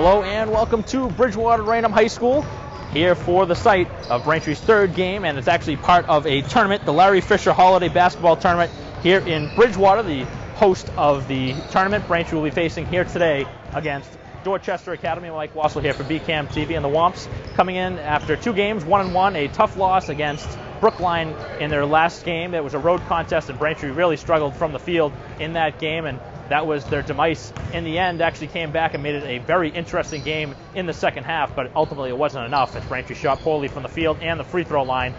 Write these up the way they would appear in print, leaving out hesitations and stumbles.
Hello and welcome to Bridgewater Raynham High School, here for the site of Braintree's third game, and it's actually part of a tournament, the Larry Fisher Holiday Basketball Tournament here in Bridgewater. The host of the tournament, Braintree, will be facing here today against Dorchester Academy. Mike Wassel here for BCAM TV, and the Womps coming in after two games, 1-1, a tough loss against Brookline in their last game. It was a road contest, and Braintree really struggled from the field in that game, and that was their demise in the end. Actually came back and made it a very interesting game in the second half, but ultimately it wasn't enough as Braintree shot poorly from the field and the free throw line.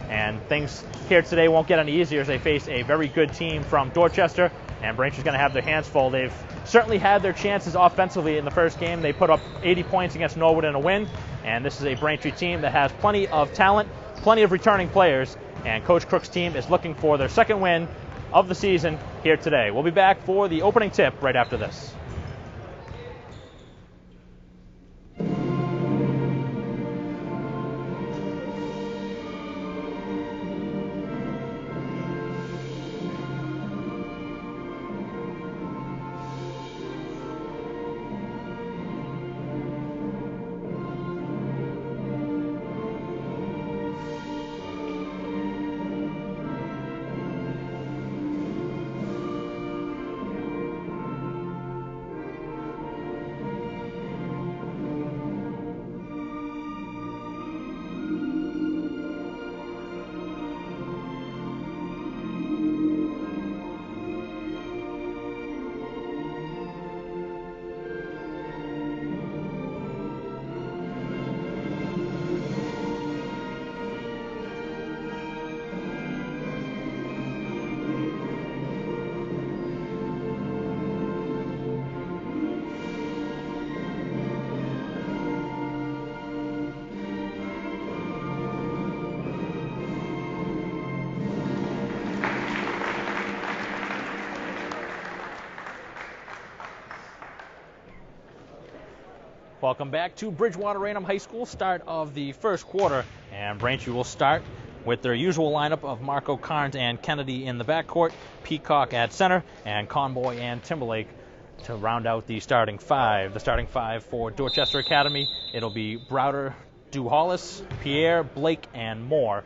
And things here today won't get any easier as they face a very good team from Dorchester, and Braintree's going to have their hands full. They've certainly had their chances offensively in the first game. They put up 80 points against Norwood in a win, and this is a Braintree team that has plenty of talent, plenty of returning players, and Coach Crook's team is looking for their second win of the season here today. We'll be back for the opening tip right after this. Welcome back to Bridgewater Raynham High School, start of the first quarter, and Braintree will start with their usual lineup of Marco, Carnes, and Kennedy in the backcourt, Peacock at center, and Conboy and Timberlake to round out the starting five. The starting five for Dorchester Academy, it'll be Browder, Duhallis, Pierre, Blake, and Moore.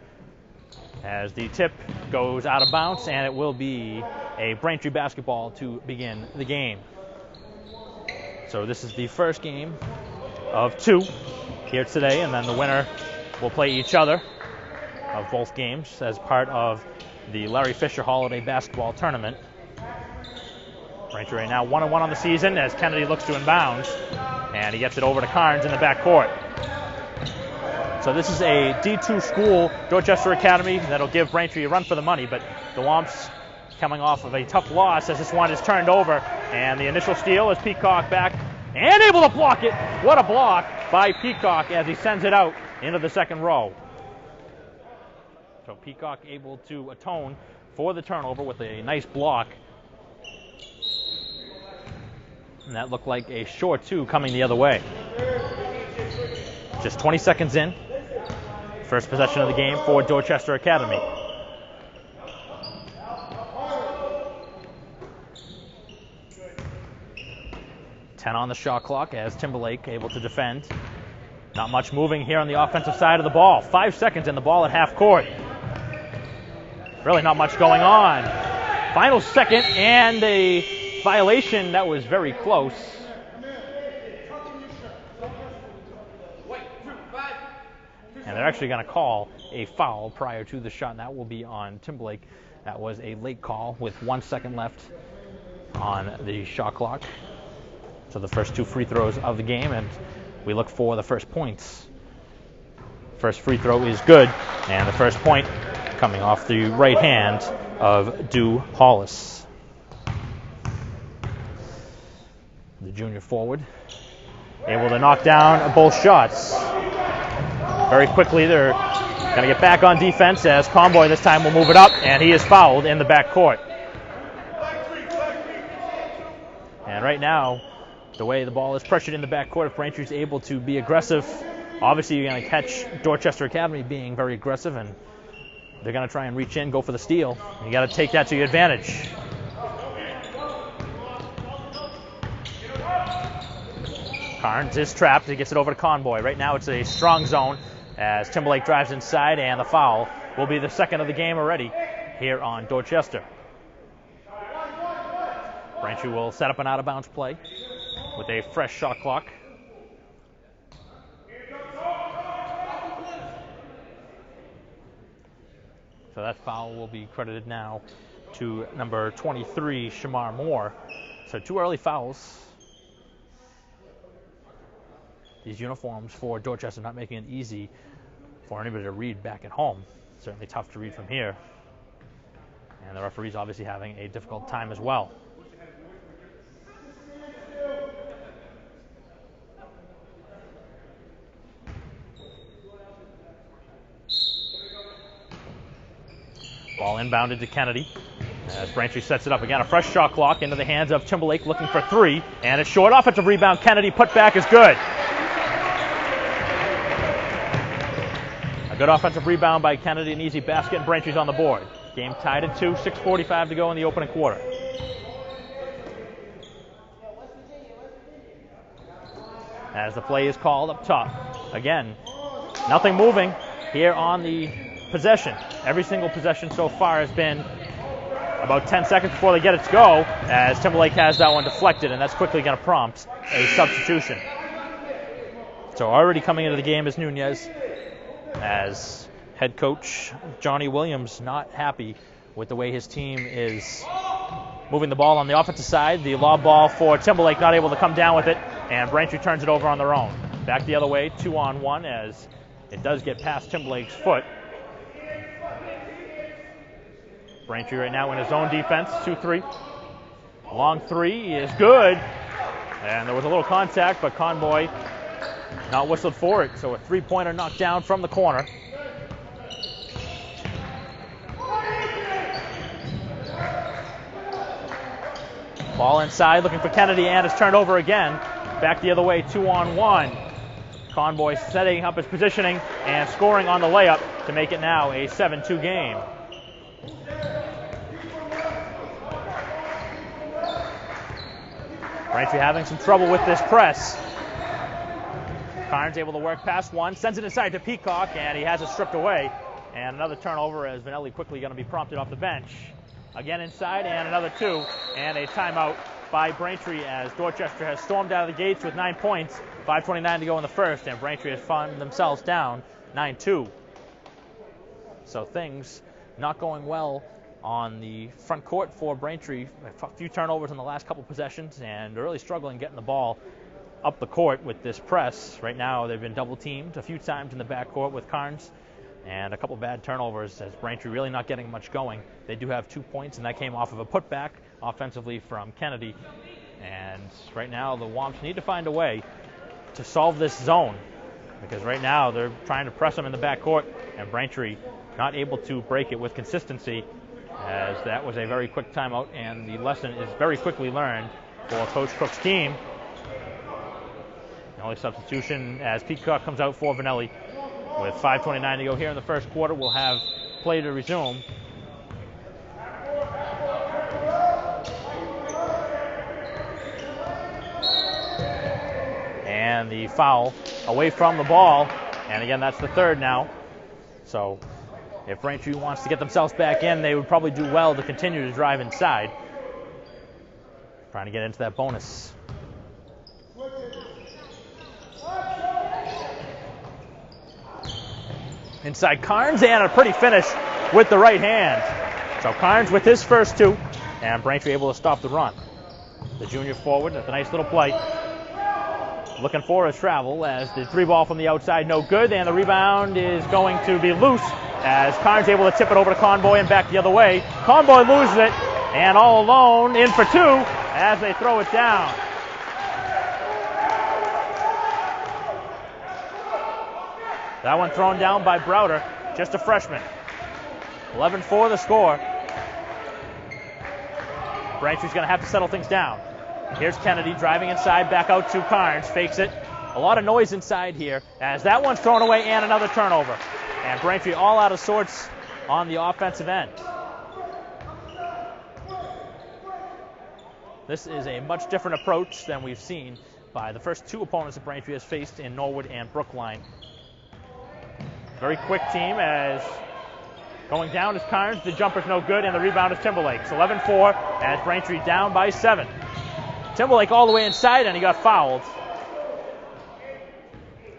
As the tip goes out of bounds, and it will be a Braintree basketball to begin the game. So this is the first game of two here today, and then the winner will play each other of both games as part of the Larry Fisher Holiday Basketball Tournament. Braintree right now 1-1 on the season as Kennedy looks to inbounds, and he gets it over to Carnes in the backcourt. So this is a D2 school, Dorchester Academy, that'll give Braintree a run for the money, but the Womps coming off of a tough loss as this one is turned over, and the initial steal is Peacock back and able to block it. What a block by Peacock as he sends it out into the second row. So Peacock able to atone for the turnover with a nice block. And that looked like a short two coming the other way. Just 20 seconds in. First possession of the game for Dorchester Academy. Ten on the shot clock as Timberlake able to defend. Not much moving here on the offensive side of the ball. 5 seconds in the ball at half court. Really not much going on. Final second and a violation that was very close. And they're actually going to call a foul prior to the shot, and that will be on Timberlake. That was a late call with 1 second left on the shot clock. So the first two free throws of the game, and we look for the first points. First free throw is good, and the first point coming off the right hand of Duhallis. The junior forward able to knock down both shots. Very quickly they're going to get back on defense as Conboy this time will move it up, and he is fouled in the backcourt. And right now, the way the ball is pressured in the backcourt, if Braintree's able to be aggressive, obviously you're going to catch Dorchester Academy being very aggressive, and they're going to try and reach in, go for the steal. And you got to take that to your advantage. Carnes is trapped. He gets it over to Conboy. Right now it's a strong zone as Timberlake drives inside, and the foul will be the second of the game already here on Dorchester. Braintree will set up an out-of-bounds play with a fresh shot clock. So that foul will be credited now to number 23, Shamar Moore. So 2 early fouls. These uniforms for Dorchester not making it easy for anybody to read back at home. Certainly tough to read from here. And the referee's obviously having a difficult time as well. Ball inbounded to Kennedy as Braintree sets it up again. A fresh shot clock into the hands of Timberlake looking for 3. And a short offensive rebound. Kennedy put back is good. A good offensive rebound by Kennedy, an easy basket, and Braintree's on the board. Game tied at 2, 6:45 to go in the opening quarter. As the play is called up top. Again, nothing moving here on the possession. Every single possession so far has been about 10 seconds before they get it to go, as Timberlake has that one deflected, and that's quickly going to prompt a substitution. So already coming into the game is Nunez, as head coach Johnny Williams not happy with the way his team is moving the ball on the offensive side. The lob ball for Timberlake, not able to come down with it, and Braintree turns it over on their own. Back the other way, 2-on-1, as it does get past Timberlake's foot. Braintree right now in his own defense, 2-3. Long 3 is good, and there was a little contact, but Conboy not whistled for it, so a 3-pointer knocked down from the corner. Ball inside, looking for Kennedy, and it's turned over again. Back the other way, 2-on-1. Conboy setting up his positioning and scoring on the layup to make it now a 7-2 game. Braintree having some trouble with this press. Carnes able to work past one, sends it inside to Peacock, and he has it stripped away. And another turnover as Vanelli quickly going to be prompted off the bench. Again inside, and another 2, and a timeout by Braintree as Dorchester has stormed out of the gates with 9 points, 5:29 to go in the first, and Braintree has found themselves down 9-2. So things not going well on the front court for Braintree. A few turnovers in the last couple possessions, and really struggling getting the ball up the court with this press. Right now they've been double teamed a few times in the backcourt with Carnes, and a couple bad turnovers as Braintree really not getting much going. They do have 2 points, and that came off of a putback offensively from Kennedy. And right now the Womps need to find a way to solve this zone, because right now they're trying to press them in the backcourt, and Braintree not able to break it with consistency, as that was a very quick timeout, and the lesson is very quickly learned for Coach Cook's team. The only substitution as Peacock comes out for Vanelli. With 5:29 to go here in the first quarter, we'll have play to resume. And the foul away from the ball, and again that's the third now. So if Braintree wants to get themselves back in, they would probably do well to continue to drive inside, trying to get into that bonus. Inside Carnes, and a pretty finish with the right hand. So Carnes with his first 2, and Braintree able to stop the run. The junior forward with a nice little play. Looking for his travel as the 3-ball from the outside, no good, and the rebound is going to be loose as Carnes able to tip it over to Conboy and back the other way. Conboy loses it, and all alone in for 2 as they throw it down. That one thrown down by Browder, just a freshman. 11-4 the score. Braintree's going to have to settle things down. Here's Kennedy driving inside, back out to Carnes, fakes it. A lot of noise inside here as that one's thrown away, and another turnover. And Braintree all out of sorts on the offensive end. This is a much different approach than we've seen by the first two opponents that Braintree has faced in Norwood and Brookline. Very quick team as going down is Carnes. The jumper's no good, and the rebound is Timberlake's. 11-4 as Braintree down by 7. Timberlake all the way inside, and he got fouled.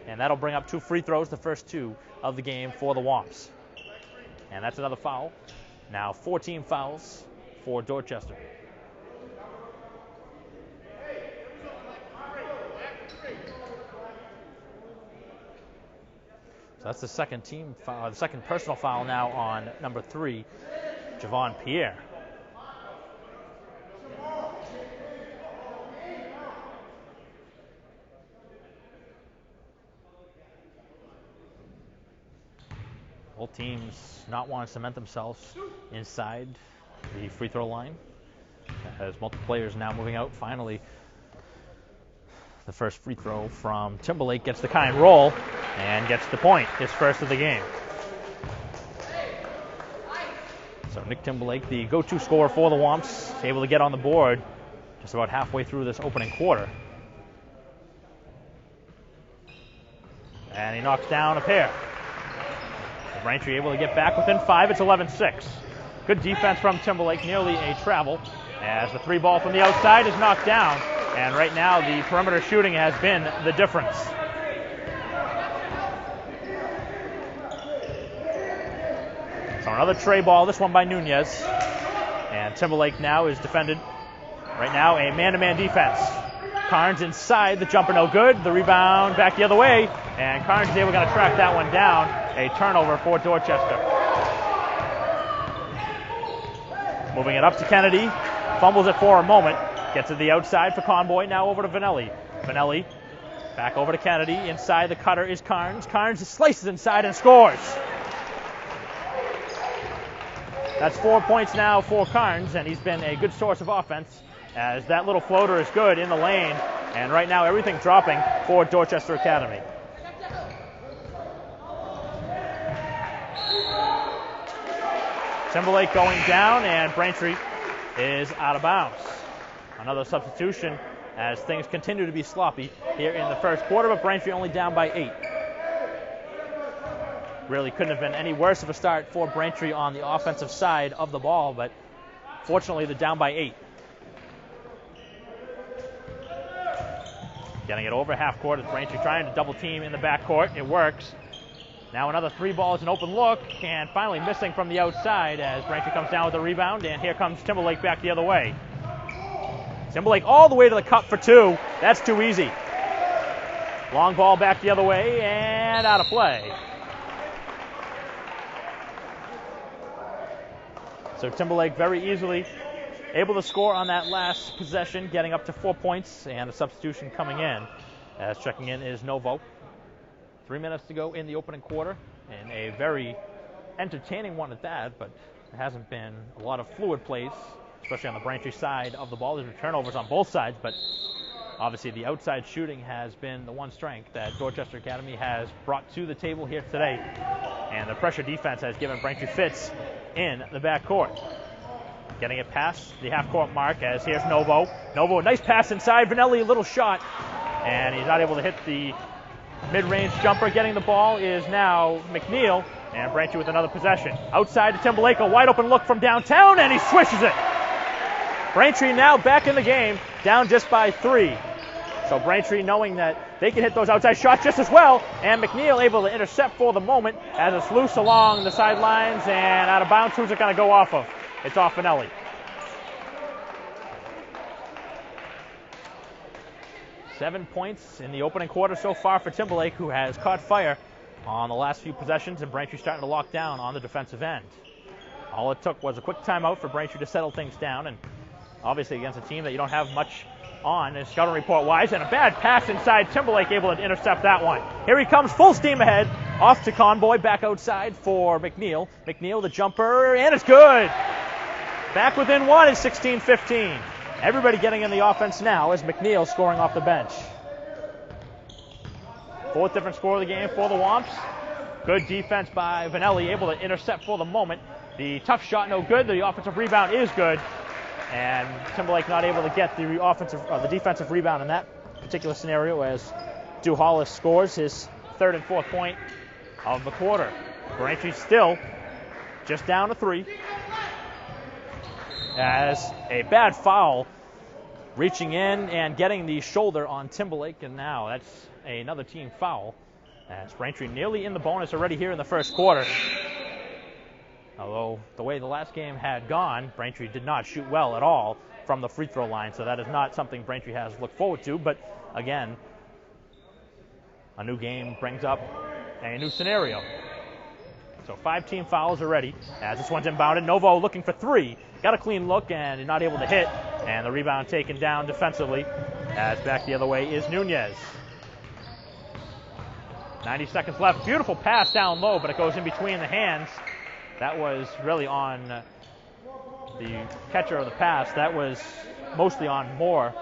And that'll bring up 2 free throws, the first 2 of the game for the Womps. And that's another foul. Now 14 fouls for Dorchester. So that's the second team foul, the second personal foul now on number 3, Javon Pierre. Both teams not want to cement themselves inside the free throw line, as multiple players now moving out. Finally, the first free throw from Timberlake gets the kind roll and gets the point, his first of the game. So Nick Timberlake, the go-to scorer for the Womps, able to get on the board just about halfway through this opening quarter. And he knocks down a pair. Braintree able to get back within 5. It's 11-6. Good defense from Timberlake, nearly a travel, as the 3 ball from the outside is knocked down. And right now the perimeter shooting has been the difference. So another tray ball, this one by Nunez. And Timberlake now is defended. Right now a man-to-man defense. Carnes inside, the jumper no good. The rebound back the other way. And Carnes is able to track that one down. A turnover for Dorchester. Moving it up to Kennedy. Fumbles it for a moment. Gets to the outside for Conboy. Now over to Vanelli. Vanelli back over to Kennedy. Inside the cutter is Carnes. Carnes slices inside and scores. That's 4 points now for Carnes, and he's been a good source of offense as that little floater is good in the lane. And right now everything dropping for Dorchester Academy. Timberlake going down, and Braintree is out of bounds. Another substitution as things continue to be sloppy here in the first quarter, but Braintree only down by 8. Really couldn't have been any worse of a start for Braintree on the offensive side of the ball, but fortunately they're down by 8. Getting it over half court is Braintree trying to double team in the backcourt. It works. Now another 3 ball is an open look, and finally missing from the outside as Braintree comes down with a rebound, and here comes Timberlake back the other way. Timberlake all the way to the cup for 2. That's too easy. Long ball back the other way, and out of play. So Timberlake very easily able to score on that last possession, getting up to 4 points, and a substitution coming in. As checking in is Novo. 3 minutes to go in the opening quarter, and a very entertaining one at that, but there hasn't been a lot of fluid plays, especially on the Braintree side of the ball. There's been turnovers on both sides, but obviously the outside shooting has been the one strength that Dorchester Academy has brought to the table here today, and the pressure defense has given Braintree fits in the backcourt. Getting it past the half-court mark as here's Novo. Novo, nice pass inside. Vanelli, a little shot, and he's not able to hit the mid-range jumper. Getting the ball is now McNeil, and Braintree with another possession. Outside to Timberlake, a wide open look from downtown, and he swishes it. Braintree now back in the game, down just by 3. So Braintree knowing that they can hit those outside shots just as well, and McNeil able to intercept for the moment as it's loose along the sidelines and out of bounds. Who's it going to go off of? It's off Vanelli. Seven points in the opening quarter so far for Timberlake, who has caught fire on the last few possessions, and Braintree starting to lock down on the defensive end. All it took was a quick timeout for Braintree to settle things down, and obviously against a team that you don't have much on as scouting report wise, and a bad pass inside. Timberlake able to intercept that one. Here he comes, full steam ahead, off to Conboy, back outside for McNeil. McNeil the jumper, and it's good. Back within 1 is 16-15. Everybody getting in the offense now as McNeil scoring off the bench. 4th different score of the game for the Womps. Good defense by Vanelli, able to intercept for the moment. The tough shot no good. The offensive rebound is good. And Timberlake not able to get the defensive rebound in that particular scenario as Dew Hollis scores his third and fourth point of the quarter. Braintree still just down to 3. As a bad foul reaching in and getting the shoulder on Timberlake, and now that's another team foul. As Braintree nearly in the bonus already here in the first quarter. Although the way the last game had gone, Braintree did not shoot well at all from the free throw line, so that is not something Braintree has looked forward to. But again, a new game brings up a new scenario. So 5 team fouls already as this one's inbounded. Novo looking for 3. Got a clean look and not able to hit. And the rebound taken down defensively as back the other way is Nunez. 90 seconds left. Beautiful pass down low, but it goes in between the hands. That was really on the catcher of the pass. That was mostly on Moore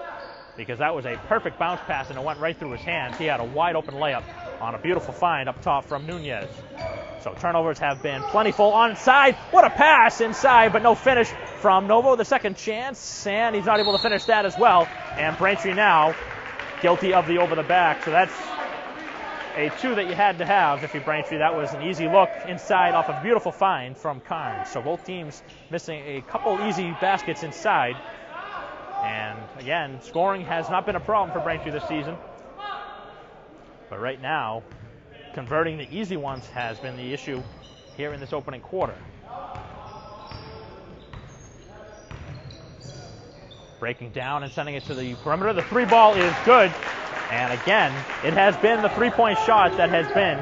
because that was a perfect bounce pass and it went right through his hands. He had a wide open layup on a beautiful find up top from Nunez. So turnovers have been plentiful. Onside, what a pass inside, but no finish from Novo. The second chance, and he's not able to finish that as well. And Braintree now guilty of the over the back. So that's a 2 that you had to have if you're Braintree. That was an easy look inside off a beautiful find from Carnes. So both teams missing a couple easy baskets inside. And again, scoring has not been a problem for Braintree this season. But right now, converting the easy ones has been the issue here in this opening quarter. Breaking down and sending it to the perimeter. The 3 ball is good. And again, it has been the 3-point shot that has been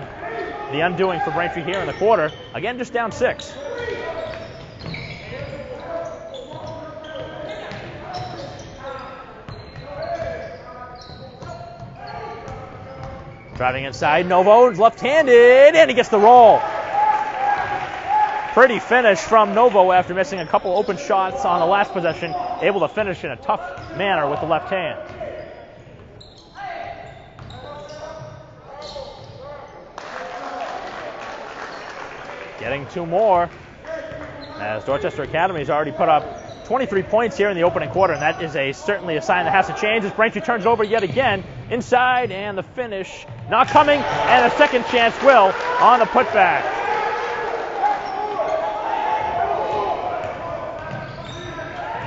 the undoing for Braintree here in the quarter. Again, just down 6. Driving inside, Novo, left-handed, and he gets the roll. Pretty finish from Novo after missing a couple open shots on the last possession. Able to finish in a tough manner with the left hand. Getting 2 more as Dorchester Academy has already put up 23 points here in the opening quarter, and that is certainly a sign that has to change as Braintree turns over yet again inside, and the finish not coming, and a second chance will on the putback.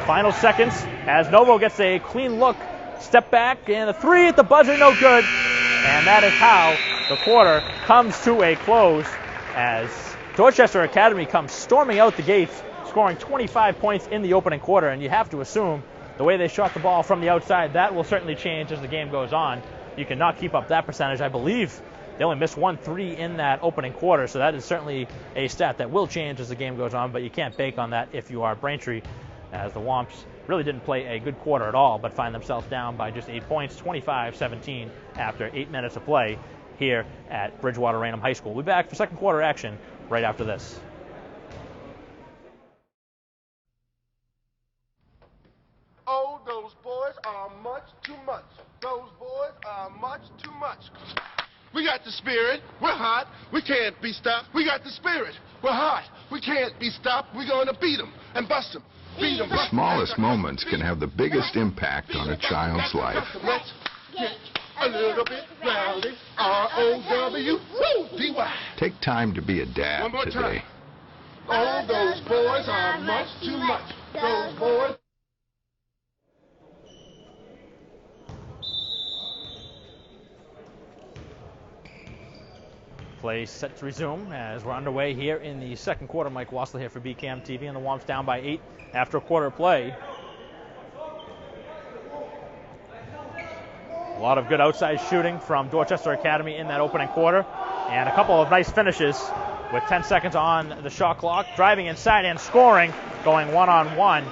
Final seconds as Novo gets a clean look, step back, and the 3 at the buzzer, no good, and that is how the quarter comes to a close as Dorchester Academy comes storming out the gates, scoring 25 points in the opening quarter, and you have to assume the way they shot the ball from the outside, that will certainly change as the game goes on. You cannot keep up that percentage. I believe they only missed 1 3 in that opening quarter, so that is certainly a stat that will change as the game goes on, but you can't bank on that if you are Braintree, as the Womps really didn't play a good quarter at all, but find themselves down by just 8 points, 25-17 after 8 minutes of play here at Bridgewater Raynham High School. We'll be back for second quarter action right after this. Oh, those boys are much too much. Those boys are much too much. We got the spirit. We're hot. We can't be stopped. We got the spirit. We're hot. We can't be stopped. We're going to beat them and bust them. Beat them. The smallest moments can have the biggest impact on a child's life. Let's get a little bit rowdy. R-O-W-D-Y. Take time to be a dad One more today. time. Oh, those boys are much too much. Those boys. Play set to resume as we're underway here in the second quarter. Mike Wassler here for BCAM TV, and the Womps down by 8 after a quarter of play. A lot of good outside shooting from Dorchester Academy in that opening quarter, and a couple of nice finishes with 10 seconds on the shot clock. Driving inside and scoring, going one-on-one.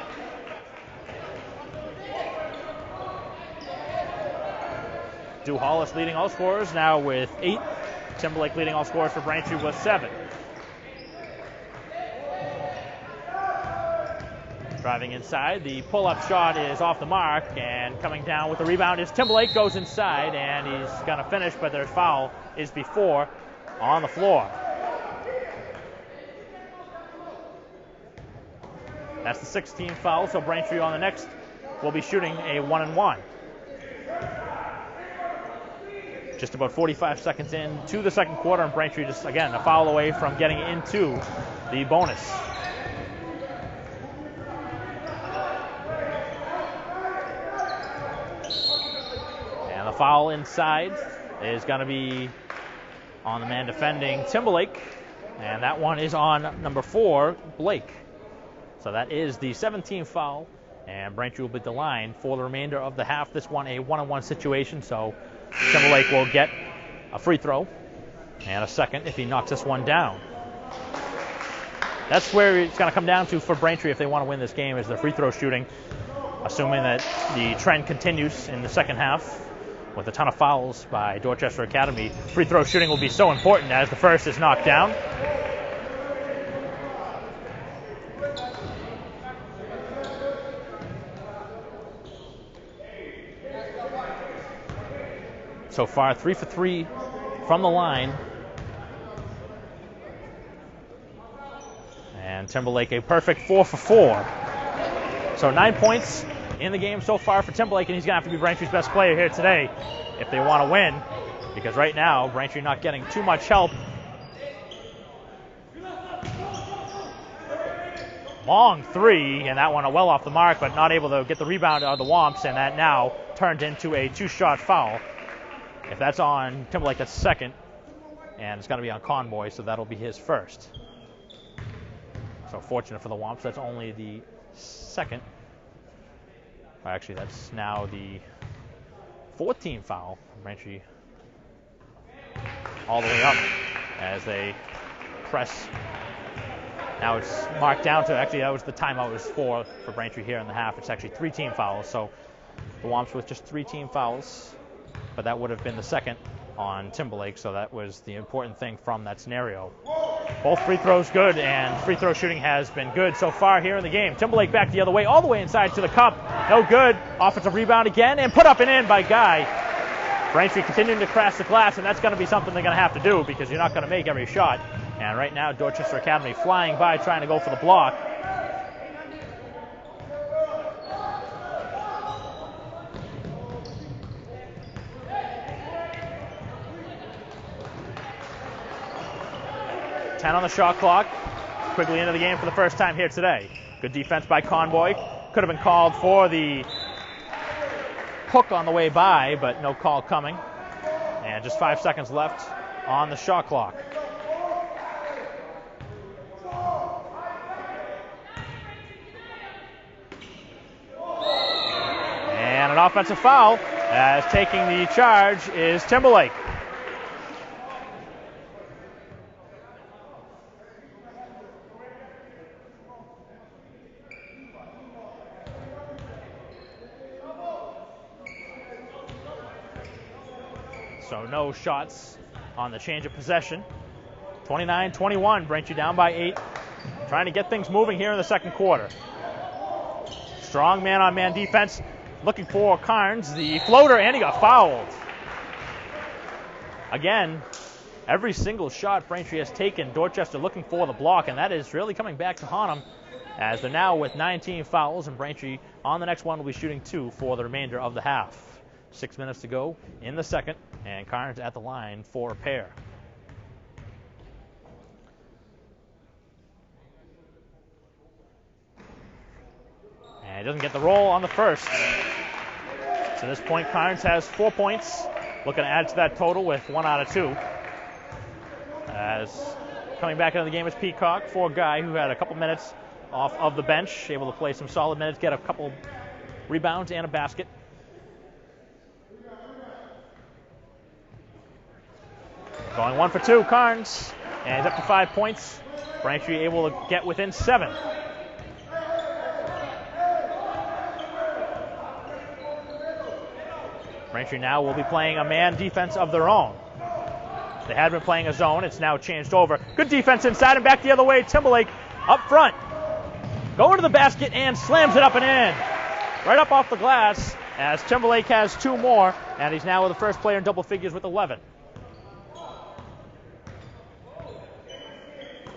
Dew Hollis leading all scorers now with 8. Timberlake leading all scorers for Braintree with 7. Driving inside, the pull-up shot is off the mark, and coming down with the rebound is Timberlake, goes inside, and he's going to finish, but their foul is before on the floor. That's the 16th foul, so Braintree on the next will be shooting a 1-and-1. Just about 45 seconds into the second quarter, and Braintree just, again, a foul away from getting into the bonus. And the foul inside is going to be on the man defending Timberlake, and that one is on number 4, Blake. So that is the 17th foul, and Braintree will be the line for the remainder of the half. This one a one-on-one situation, so Timberlake will get a free throw and a second if he knocks this one down. That's where it's going to come down to for Braintree if they want to win this game, is the free throw shooting, assuming that the trend continues in the second half with a ton of fouls by Dorchester Academy. Free throw shooting will be so important as the first is knocked down. So far, 3 for 3 from the line. And Timberlake a perfect 4 for 4. So 9 points in the game so far for Timberlake, and he's going to have to be Braintree's best player here today if they want to win, because right now Braintree not getting too much help. Long three, and that one well off the mark, but not able to get the rebound of the Womps, and that now turned into a 2-shot foul. If that's on Timberlake, that's second, and it's going to be on Conboy, so that'll be his first. So fortunate for the Womps, that's only the second. Actually, that's now the 14th foul. Braintree all the way up as they press. Now it's marked down to, actually that was the timeout, was 4 for Braintree here in the half. It's actually 3 team fouls, so the Womps with just 3 team fouls, but that would have been the second on Timberlake, so that was the important thing from that scenario. Both free throws good, and free throw shooting has been good so far here in the game. Timberlake back the other way, all the way inside to the cup. No good. Offensive rebound again, and put up and in by Guy. Braintree continuing to crash the glass, and that's going to be something they're going to have to do, because you're not going to make every shot. And right now, Dorchester Academy flying by, trying to go for the block. .10 on the shot clock. Quickly into the game for the first time here today. Good defense by Conboy. Could have been called for the hook on the way by, but no call coming. And just 5 seconds left on the shot clock. And an offensive foul, as taking the charge is Timberlake. So no shots on the change of possession. 29-21, Braintree down by 8. Trying to get things moving here in the second quarter. Strong man-on-man defense. Looking for Carnes, the floater, and he got fouled. Again, every single shot Braintree has taken, Dorchester looking for the block, and that is really coming back to haunt them, as they're now with 19 fouls, and Braintree on the next one will be shooting 2 for the remainder of the half. 6 minutes to go in the second, and Carnes at the line for a pair. And he doesn't get the roll on the first. So at this point, Carnes has 4 points. Looking to add to that total with 1 out of 2. As coming back into the game is Peacock, for a guy who had a couple minutes off of the bench, able to play some solid minutes, get a couple rebounds and a basket. Going 1 for 2, Carnes, and he's up to 5 points. Braintree able to get within 7. Braintree now will be playing a man defense of their own. They had been playing a zone. It's now changed over. Good defense inside and back the other way. Timberlake up front. Going to the basket and slams it up and in. Right up off the glass, as Timberlake has 2 more, and he's now the first player in double figures with 11.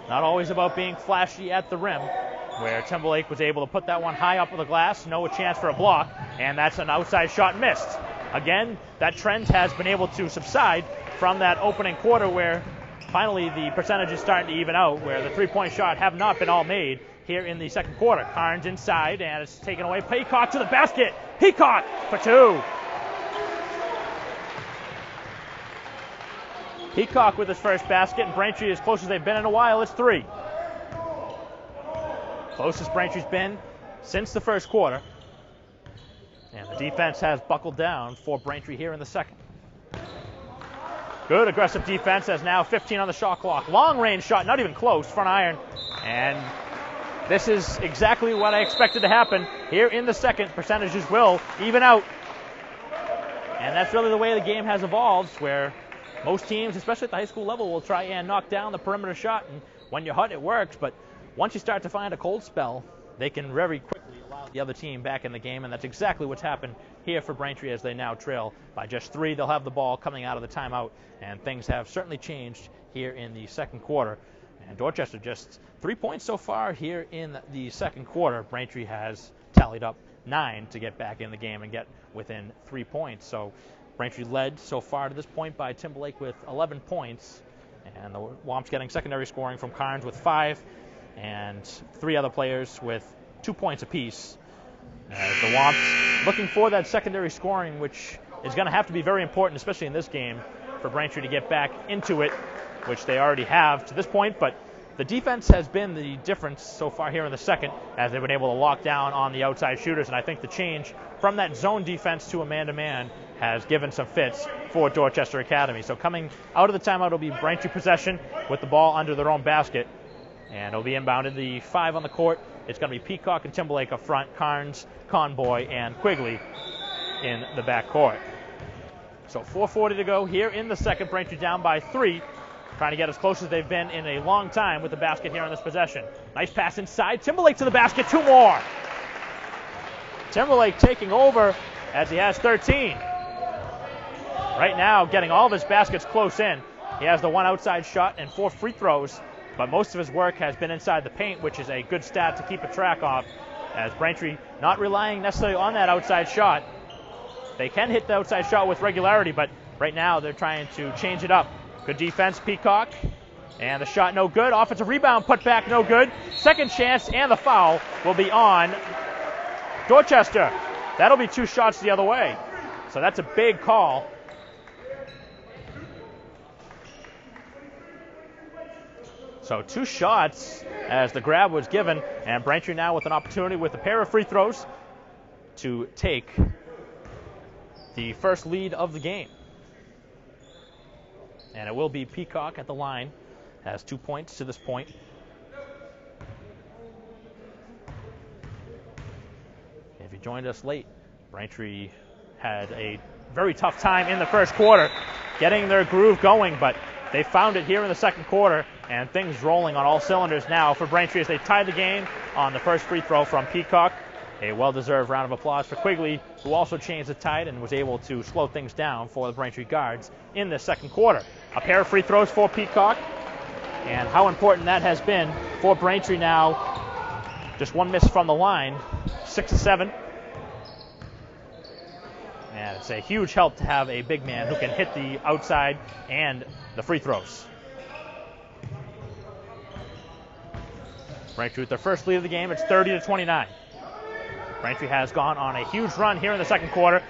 Not always about being flashy at the rim, where Timberlake was able to put that one high up with the glass. No chance for a block, and that's an outside shot missed. again, that trend has been able to subside from that opening quarter where finally the percentage is starting to even out, where the three-point shot have not been all made here in the second quarter. Carnes inside, and it's taken away. Peacock to the basket. Peacock for two. Peacock with his first basket, and Braintree as close as they've been in a while. It's three. Closest Braintree's been since the first quarter. And the defense has buckled down for Braintree here in the second. Good aggressive defense as now 15 on the shot clock. Long range shot, not even close, front iron. And this is exactly what I expected to happen here in the second. Percentages will even out. And that's really the way the game has evolved, where most teams, especially at the high school level, will try and knock down the perimeter shot. And when you're hot, it works. But once you start to find a cold spell, they can very quickly allow the other team back in the game. And that's exactly what's happened here for Braintree as they now trail by just three. They'll have the ball coming out of the timeout. And things have certainly changed here in the second quarter. And Dorchester just 3 points so far here in the second quarter. Braintree has tallied up 9 to get back in the game and get within 3 points. So Braintree led so far to this point by Timberlake with 11 points. And the Womps getting secondary scoring from Carnes with 5. And 3 other players with 2 points apiece. As the Womps looking for that secondary scoring, which is going to have to be very important, especially in this game, for Braintree to get back into it, which they already have to this point. But the defense has been the difference so far here in the second, as they've been able to lock down on the outside shooters. And I think the change from that zone defense to a man-to-man has given some fits for Dorchester Academy. So coming out of the timeout will be Braintree possession with the ball under their own basket. And it'll be inbounded. The 5 on the court, it's going to be Peacock and Timberlake up front, Carnes, Conboy, and Quigley in the backcourt. So 4:40 to go here in the second. Braintree down by 3, trying to get as close as they've been in a long time with the basket here on this possession. Nice pass inside. Timberlake to the basket, 2 more. Timberlake taking over as he has 13. Right now, getting all of his baskets close in. He has the 1 outside shot and 4 free throws, but most of his work has been inside the paint, which is a good stat to keep a track of, as Braintree not relying necessarily on that outside shot. They can hit the outside shot with regularity, but right now they're trying to change it up. Good defense, Peacock, and the shot no good. Offensive rebound put back no good. Second chance, and the foul will be on Dorchester. That'll be 2 shots the other way, so that's a big call. So 2 shots as the grab was given, and Braintree now with an opportunity with a pair of free throws to take the first lead of the game. And it will be Peacock at the line, has 2 points to this point. If you joined us late, Braintree had a very tough time in the first quarter getting their groove going, but they found it here in the second quarter, and things rolling on all cylinders now for Braintree as they tied the game on the first free throw from Peacock. A well-deserved round of applause for Quigley, who also changed the tide and was able to slow things down for the Braintree guards in the second quarter. A pair of free throws for Peacock, and how important that has been for Braintree now. Just 1 miss from the line, 6-7. And it's a huge help to have a big man who can hit the outside and the free throws. Braintree with their first lead of the game. It's 30-29. Braintree has gone on a huge run here in the second quarter.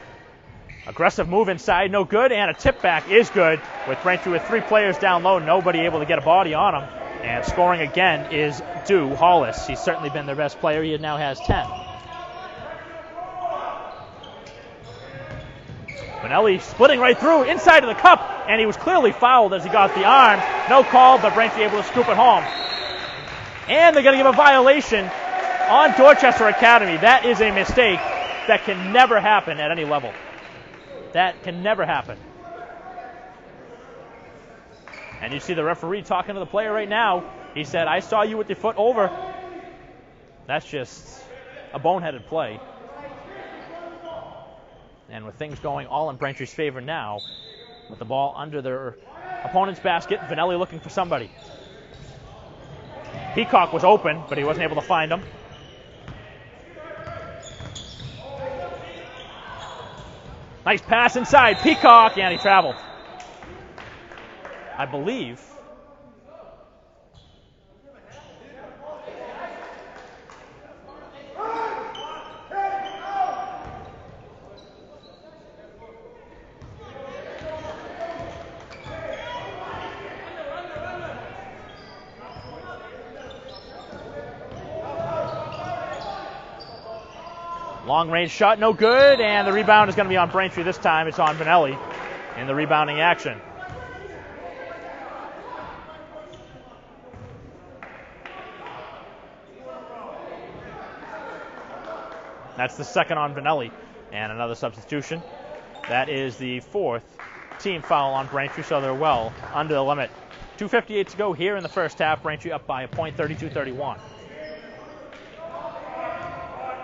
Aggressive move inside, no good, and a tip back is good, with Braintree with 3 players down low, nobody able to get a body on him. And scoring again is Dew Hollis. He's certainly been their best player. He now has 10. Benelli splitting right through, inside of the cup, and he was clearly fouled as he got the arm. No call, but Braintree able to scoop it home. And they're going to give a violation on Dorchester Academy. That is a mistake that can never happen at any level. That can never happen. And you see the referee talking to the player right now. He said, "I saw you with your foot over." That's just a boneheaded play. And with things going all in Braintree's favor now, with the ball under their opponent's basket, Vanelli looking for somebody. Peacock was open, but he wasn't able to find him. Nice pass inside. Peacock, and he traveled. I believe. Long range shot, no good, and the rebound is going to be on Braintree this time. It's on Vanelli in the rebounding action. That's the second on Vanelli, and another substitution. That is the fourth team foul on Braintree, so they're well under the limit. 2:58 to go here in the first half. Braintree up by a point, 32-31.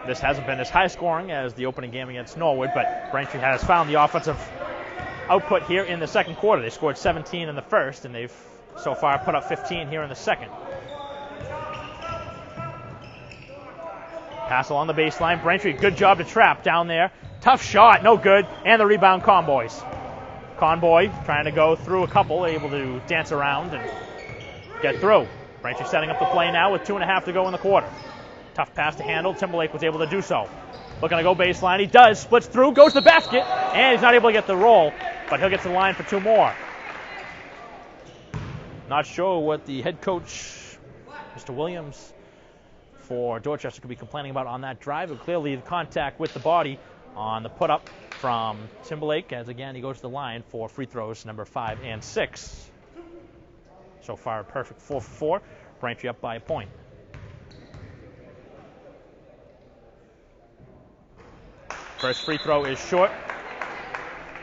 This hasn't been as high scoring as the opening game against Norwood, but Braintree has found the offensive output here in the second quarter. They scored 17 in the first, and they've so far put up 15 here in the second. Pass along the baseline. Braintree, good job to trap down there. Tough shot, no good, and the rebound Conboys. Conboy trying to go through a couple, able to dance around and get through. Braintree setting up the play now with 2.5 to go in the quarter. Tough pass to handle. Timberlake was able to do so. Looking to go baseline. He does. Splits through. Goes to the basket. And he's not able to get the roll. But he'll get to the line for 2 more. Not sure what the head coach, Mr. Williams, for Dorchester could be complaining about on that drive. But clearly the contact with the body on the put-up from Timberlake. As again, he goes to the line for free throws number 5 and 6. So far, a perfect 4 for 4. Braintree up by a point. First free throw is short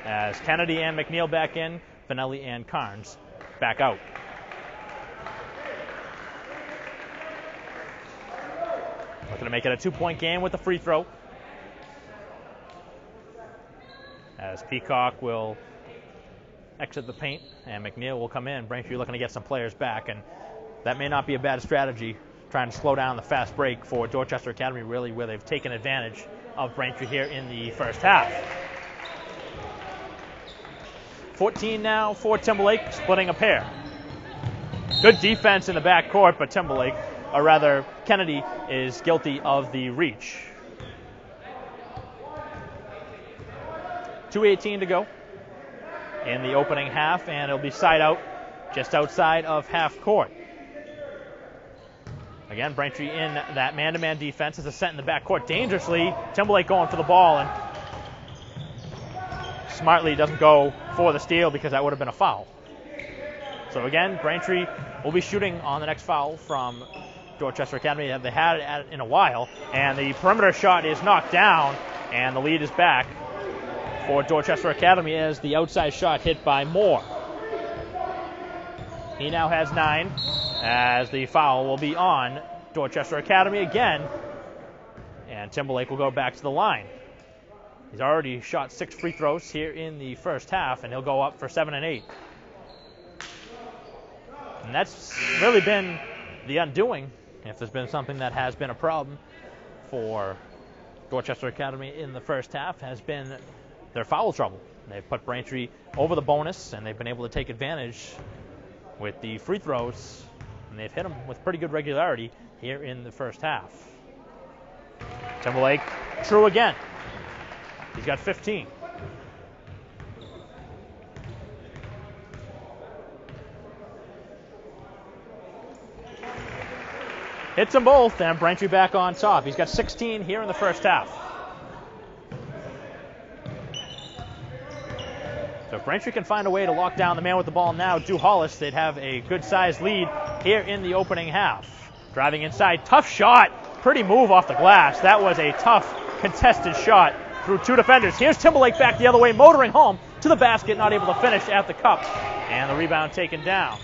as Kennedy and McNeil back in, Vanelli and Carnes back out. Looking to make it a 2-point game with the free throw. As Peacock will exit the paint and McNeil will come in. Braintree looking to get some players back, and that may not be a bad strategy, trying to slow down the fast break for Dorchester Academy, really, where they've taken advantage of Braintree here in the first half. 14 now for Timberlake, splitting a pair. Good defense in the backcourt, but Timberlake, or rather Kennedy, is guilty of the reach. 2:18 to go in the opening half, and it'll be side out just outside of half court. Again, Braintree in that man-to-man defense as a set in the backcourt dangerously. Timberlake going for the ball, and smartly doesn't go for the steal because that would have been a foul. So again, Braintree will be shooting on the next foul from Dorchester Academy. They had it in a while, and the perimeter shot is knocked down, and the lead is back for Dorchester Academy as the outside shot hit by Moore. He now has 9 as the foul will be on Dorchester Academy again, and Timberlake will go back to the line. He's already shot 6 free throws here in the first half, and he'll go up for 7 and 8. And that's really been the undoing, if there's been something that has been a problem for Dorchester Academy in the first half, has been their foul trouble. They've put Braintree over the bonus, and they've been able to take advantage with the free throws, and they've hit them with pretty good regularity here in the first half. Timberlake, true again. He's got 15. Hits them both, and Braintree back on top. He's got 16 here in the first half. So if Braintree can find a way to lock down the man with the ball now, Dew Hollis, they'd have a good-sized lead here in the opening half. Driving inside, tough shot. Pretty move off the glass. That was a tough, contested shot through 2 defenders. Here's Timberlake back the other way, motoring home to the basket, not able to finish at the cup. And the rebound taken down.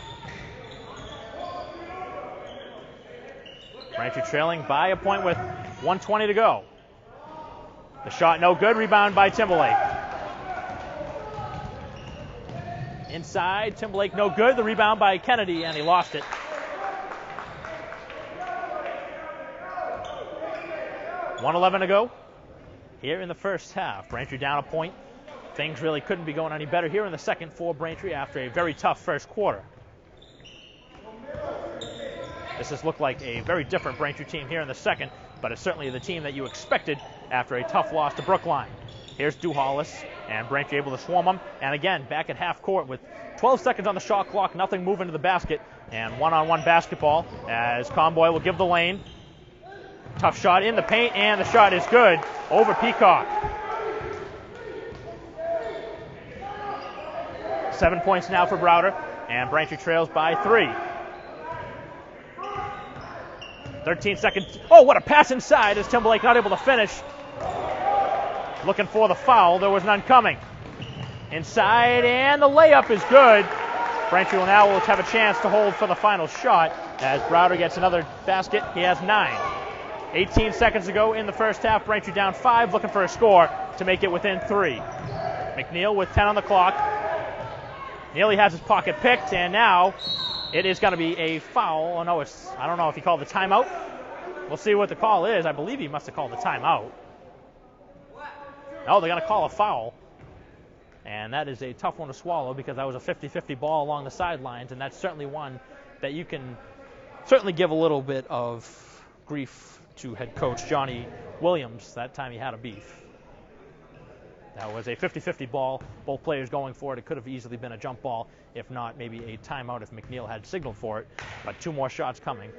Braintree trailing by a point with 1:20 to go. The shot no good, rebound by Timberlake. Inside, Timberlake no good. The rebound by Kennedy, and he lost it. 1:11 to go here in the first half. Braintree down a point, things really couldn't be going any better here in the second for Braintree after a very tough first quarter. This has looked like a very different Braintree team here in the second, but it's certainly the team that you expected after a tough loss to Brookline. Here's Duhallis, and Braintree able to swarm him. And again, back at half court with 12 seconds on the shot clock, nothing moving to the basket, and one-on-one basketball as Conboy will give the lane. Tough shot in the paint, and the shot is good over Peacock. 7 points now for Browder, and Braintree trails by 3. 13 seconds. Oh, what a pass inside as Timberlake not able to finish. Looking for the foul. There was none coming. Inside, and the layup is good. Braintree will now have a chance to hold for the final shot as Browder gets another basket. He has 9. 18 seconds to go in the first half. Braintree down 5, looking for a score to make it within 3. McNeil with 10 on the clock. Nearly has his pocket picked, and now it is going to be a foul. Oh, no, I don't know if he called the timeout. We'll see what the call is. I believe he must have called the timeout. No, they're going to call a foul. And that is a tough one to swallow because that was a 50-50 ball along the sidelines, and that's certainly one that you can certainly give a little bit of grief to head coach Johnny Williams. That time he had a beef. That was a 50-50 ball, both players going for it. It could have easily been a jump ball, if not maybe a timeout if McNeil had signaled for it. But 2 more shots coming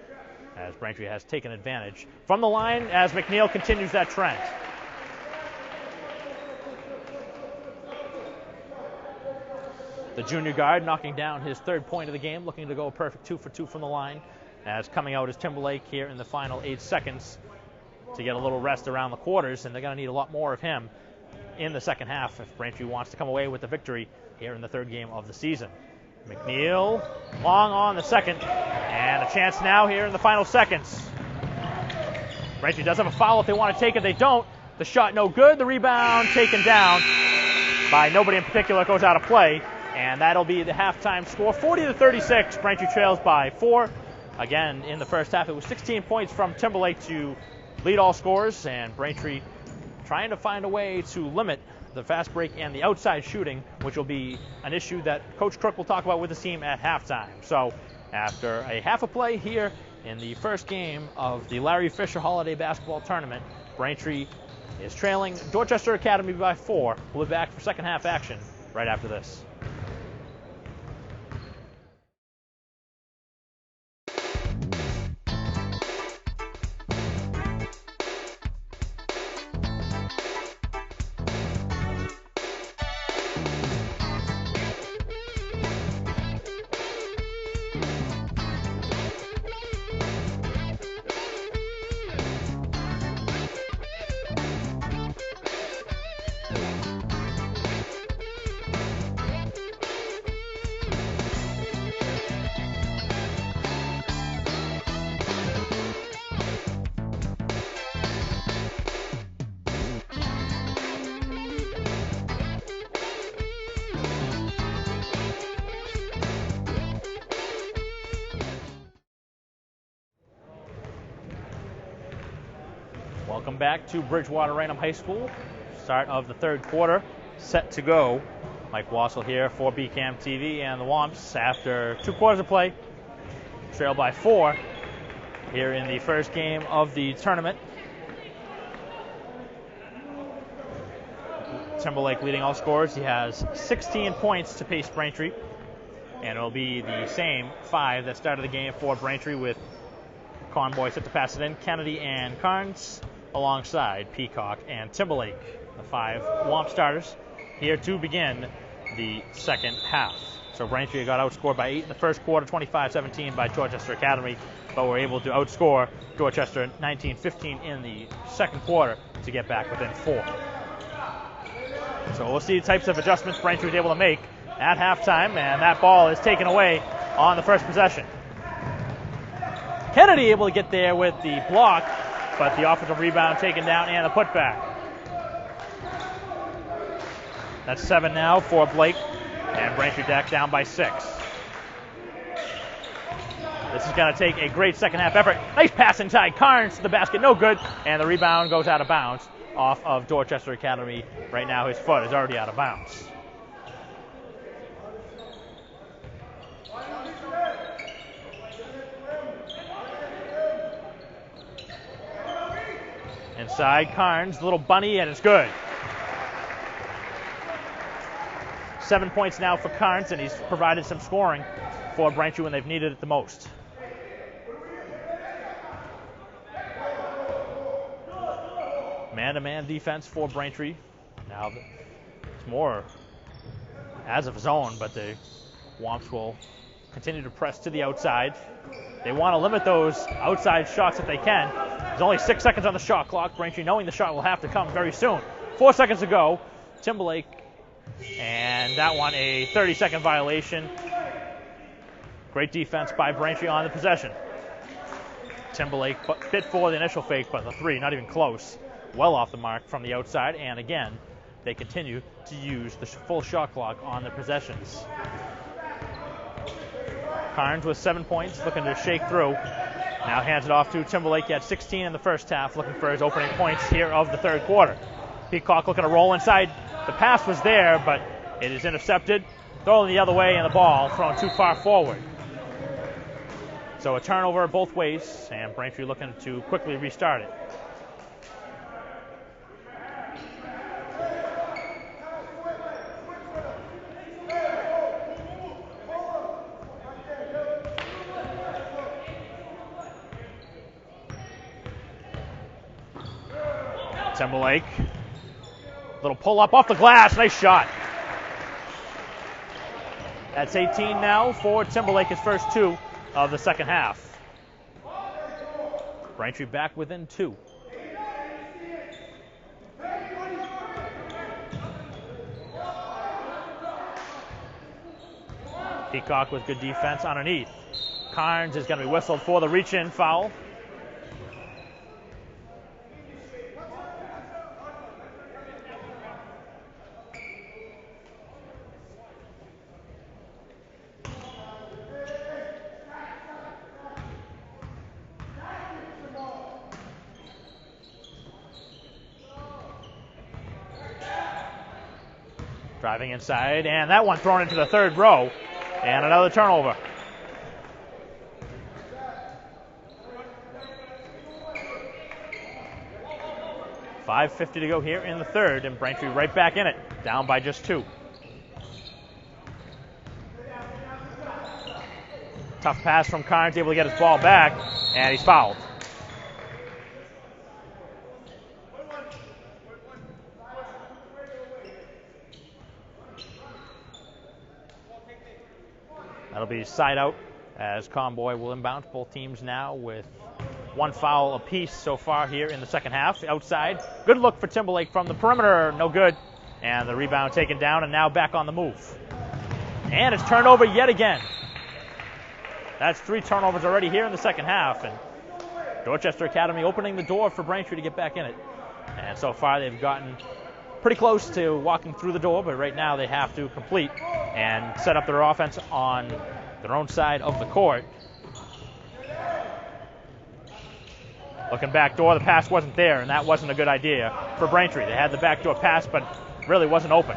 as Braintree has taken advantage from the line as McNeil continues that trend. The junior guard knocking down his 3rd point of the game, looking to go a perfect 2 for 2 from the line. As coming out is Timberlake here in the final 8 seconds to get a little rest around the quarters, and they're going to need a lot more of him in the second half if Braintree wants to come away with the victory here in the 3rd game of the season. McNeil long on the second, and a chance now here in the final seconds. Braintree does have a foul if they want to take it. They don't. The shot no good. The rebound taken down by nobody in particular. It goes out of play, and that'll be the halftime score. 40-36. Braintree trails by 4. Again, in the first half, it was 16 points from Timberlake to lead all scorers, and Braintree trying to find a way to limit the fast break and the outside shooting, which will be an issue that Coach Crook will talk about with the team at halftime. So after a half a play here in the first game of the Larry Fisher Holiday Basketball Tournament, Braintree is trailing Dorchester Academy by 4. We'll be back for second half action right after this. Welcome back to Bridgewater Raynham High School. Start of the 3rd quarter set to go. Mike Wassel here for BCAM TV, and the Womps, after 2 quarters of play, trail by 4 here in the first game of the tournament. Timberlake leading all scorers. He has 16 points to pace Braintree, and it'll be the same 5 that started the game for Braintree, with Conboy set to pass it in, Kennedy and Carnes alongside Peacock and Timberlake, the 5 Womp starters, here to begin the second half. So Braintree got outscored by 8 in the first quarter, 25-17 by Dorchester Academy, but were able to outscore Dorchester 19-15 in the second quarter to get back within 4. So we'll see the types of adjustments Braintree was able to make at halftime, and that ball is taken away on the first possession. Kennedy able to get there with the block, but the offensive rebound taken down and the putback. That's 7 now for Blake, and Braintree back down by 6. This is going to take a great second half effort. Nice pass inside. Carnes to the basket, no good, and the rebound goes out of bounds. off of Dorchester Academy. Right now his foot is already out of bounds. Inside, Carnes, little bunny, and it's good. 7 points now for Carnes, and he's provided some scoring for Braintree when they've needed it the most. Man-to-man defense for Braintree. Now it's more as of zone, but the Womps will continue to press to the outside. They want to limit those outside shots if they can. There's only 6 seconds on the shot clock. Braintree knowing the shot will have to come very soon. 4 seconds to go. Timberlake, and that one a 30-second violation. Great defense by Braintree on the possession. Timberlake bit for the initial fake, but the three not even close. Well off the mark from the outside, and again, they continue to use the full shot clock on their possessions. Carnes with 7 points, looking to shake through. Now hands it off to Timberlake. He had 16 in the first half, looking for his opening points here of the third quarter. Peacock looking to roll inside. The pass was there, but it is intercepted. Thrown the other way, and the ball thrown too far forward. So a turnover both ways, and Braintree looking to quickly restart it. Timberlake, little pull up off the glass, nice shot. That's 18 now for Timberlake, his first 2 of the second half. Braintree back within 2. Peacock with good defense underneath. Carnes is going to be whistled for the reach-in foul. Driving inside, and that one thrown into the third row, and another turnover. .550 to go here in the third, and Braintree right back in it, down by just 2. Tough pass from Carnes, able to get his ball back, and he's fouled. That'll be side out as Conboy will inbound. Both teams now with 1 foul apiece so far here in the second half. Outside, good look for Timberlake from the perimeter, no good. And the rebound taken down, and now back on the move. And it's turned over yet again. That's 3 turnovers already here in the second half. And Dorchester Academy opening the door for Braintree to get back in it. And so far they've gotten pretty close to walking through the door, but right now they have to complete and set up their offense on their own side of the court. Looking back door, the pass wasn't there, and that wasn't a good idea for Braintree. They had the backdoor pass, but really wasn't open.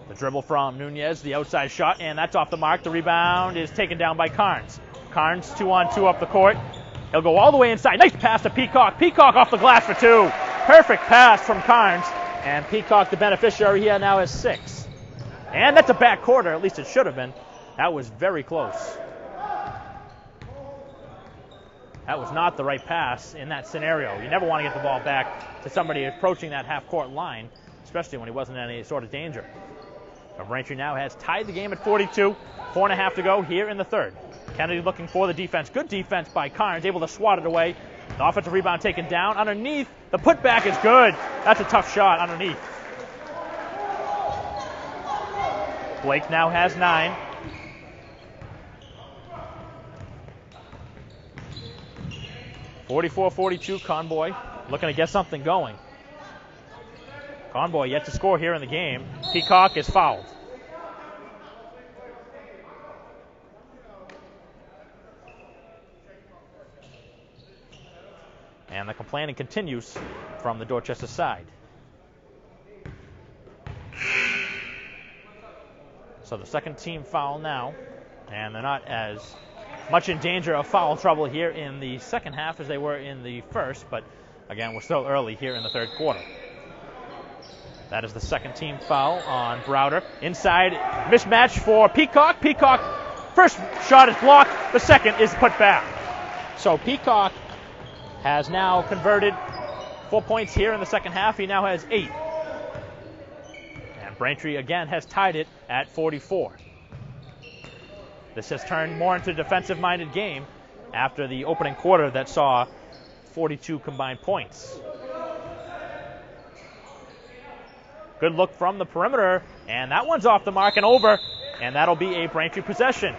The dribble from Nunez, the outside shot, and that's off the mark. The rebound is taken down by Carnes. Carnes 2-on-2 up the court. He'll go all the way inside. Nice pass to Peacock. Peacock off the glass for 2. Perfect pass from Carnes. And Peacock, the beneficiary here, now has 6. And that's a back quarter. At least it should have been. That was very close. That was not the right pass in that scenario. You never want to get the ball back to somebody approaching that half-court line, especially when he wasn't in any sort of danger. But Braintree now has tied the game at 42. 4.5 to go here in the third. Kennedy looking for the defense. Good defense by Carnes, able to swat it away. The offensive rebound taken down. Underneath, the putback is good. That's a tough shot underneath. Blake now has 9. .44-42, Conboy looking to get something going. Conboy yet to score here in the game. Peacock is fouled. And the complaining continues from the Dorchester side. So the second team foul now, and they're not as much in danger of foul trouble here in the second half as they were in the first, but again, we're still early here in the third quarter. That is the second team foul on Browder. Inside, mismatch for Peacock. Peacock, first shot is blocked, the second is put back. So Peacock has now converted 4 points here in the second half. He now has 8. And Braintree again has tied it at 44. This has turned more into a defensive-minded game after the opening quarter that saw 42 combined points. Good look from the perimeter, and that one's off the mark and over, and that'll be a Braintree possession.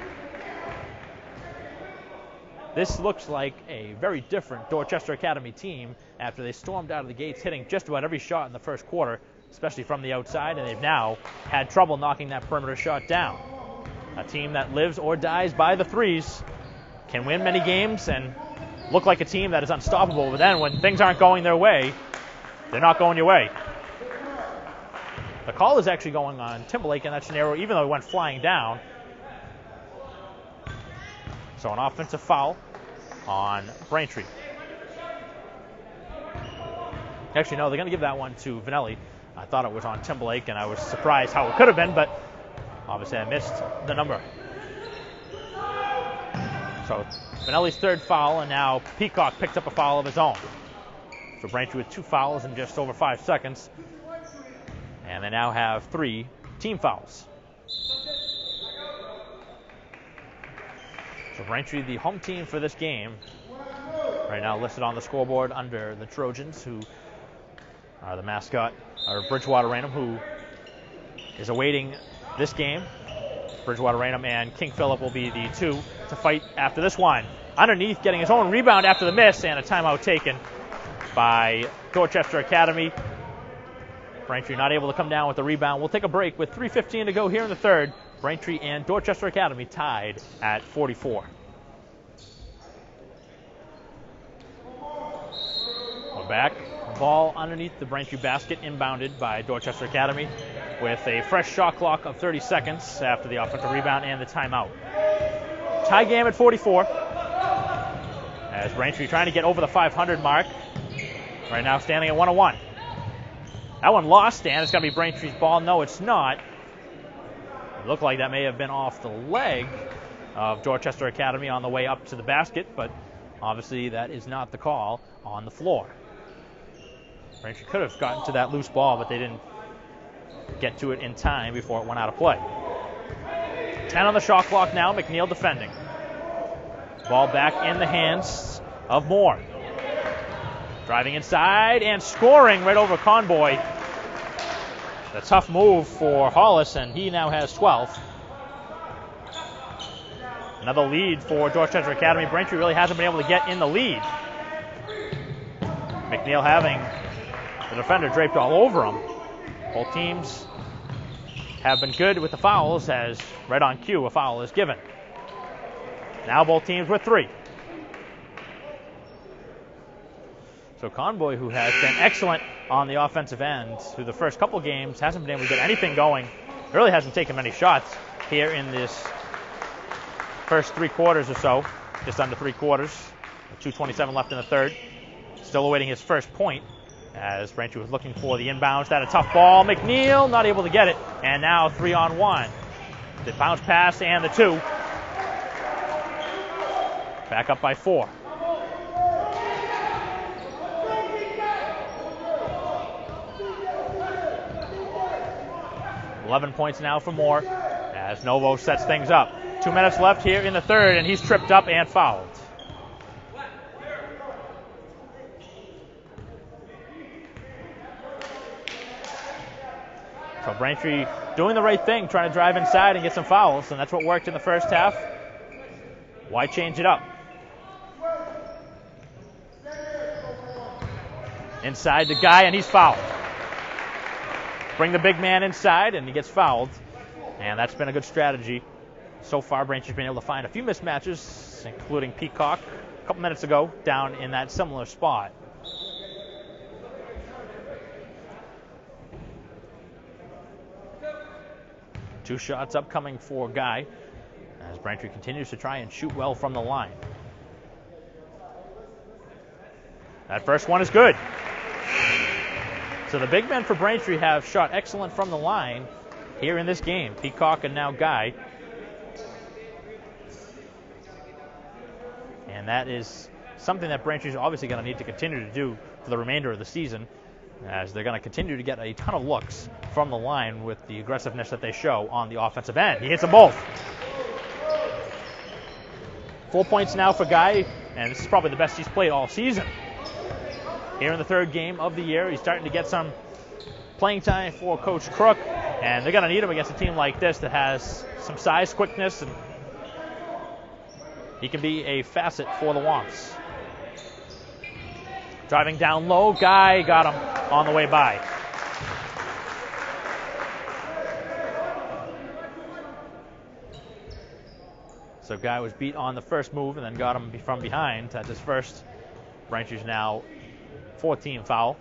This looks like a very different Dorchester Academy team after they stormed out of the gates, hitting just about every shot in the first quarter, especially from the outside, and they've now had trouble knocking that perimeter shot down. A team that lives or dies by the threes can win many games and look like a team that is unstoppable, but then when things aren't going their way, they're not going your way. The call is actually going on Timberlake in that scenario, even though he went flying down. So an offensive foul on Braintree. Actually, no, they're going to give that one to Vanelli. I thought it was on Timberlake, and I was surprised how it could have been, but obviously I missed the number. So Vanelli's third foul, and now Peacock picked up a foul of his own. So Braintree with 2 fouls in just over 5 seconds. And they now have 3 team fouls. So Braintree, the home team for this game, right now listed on the scoreboard under the Trojans, who are the mascot, or Bridgewater Raynham, who is awaiting this game. Bridgewater Raynham and King Philip will be the 2 to fight after this one. Underneath, getting his own rebound after the miss, and a timeout taken by Dorchester Academy. Braintree not able to come down with the rebound. We'll take a break with 3:15 to go here in the third. Braintree and Dorchester Academy tied at 44. We're back. Ball underneath the Braintree basket, inbounded by Dorchester Academy with a fresh shot clock of 30 seconds after the offensive rebound and the timeout. Tie game at 44. As Braintree trying to get over the 500 mark. Right now standing at 101. That one lost, and it's going to be Braintree's ball. No, it's not. It looked like that may have been off the leg of Dorchester Academy on the way up to the basket, but obviously that is not the call on the floor. Braintree could have gotten to that loose ball, but they didn't get to it in time before it went out of play. 10 on the shot clock now, McNeil defending. Ball back in the hands of Moore. Driving inside and scoring right over Conboy. A tough move for Hollis, and he now has 12. Another lead for Dorchester Academy. Braintree really hasn't been able to get in the lead. McNeil having the defender draped all over him. Both teams have been good with the fouls, as right on cue a foul is given. Now both teams with 3. So Conboy, who has been excellent on the offensive end through the first couple games, hasn't been able to get anything going. Really hasn't taken many shots here in this first 3 quarters or so. Just under 3 quarters. 2:27 left in the third. Still awaiting his first point as Braintree was looking for the inbounds. That a tough ball. McNeil not able to get it. And now 3-on-1. The bounce pass and the 2. Back up by 4. 11 points now for Moore as Novo sets things up. 2 minutes left here in the third, and he's tripped up and fouled. So Braintree doing the right thing, trying to drive inside and get some fouls, and that's what worked in the first half. Why change it up? Inside the guy, and he's fouled. Bring the big man inside, and he gets fouled. And that's been a good strategy. So far, Braintree's been able to find a few mismatches, including Peacock a couple minutes ago down in that similar spot. 2 shots upcoming for Guy as Braintree continues to try and shoot well from the line. That first one is good. So the big men for Braintree have shot excellent from the line here in this game. Peacock and now Guy. And that is something that Braintree is obviously going to need to continue to do for the remainder of the season, as they're going to continue to get a ton of looks from the line with the aggressiveness that they show on the offensive end. He hits them both. 4 points now for Guy, and this is probably the best he's played all season. Here in the 3rd game of the year, he's starting to get some playing time for Coach Crook, and they're going to need him against a team like this that has some size, quickness, and he can be a facet for the Womps. Driving down low, Guy got him on the way by. So Guy was beat on the first move and then got him from behind. That's his first. Braintree's now 14 foul.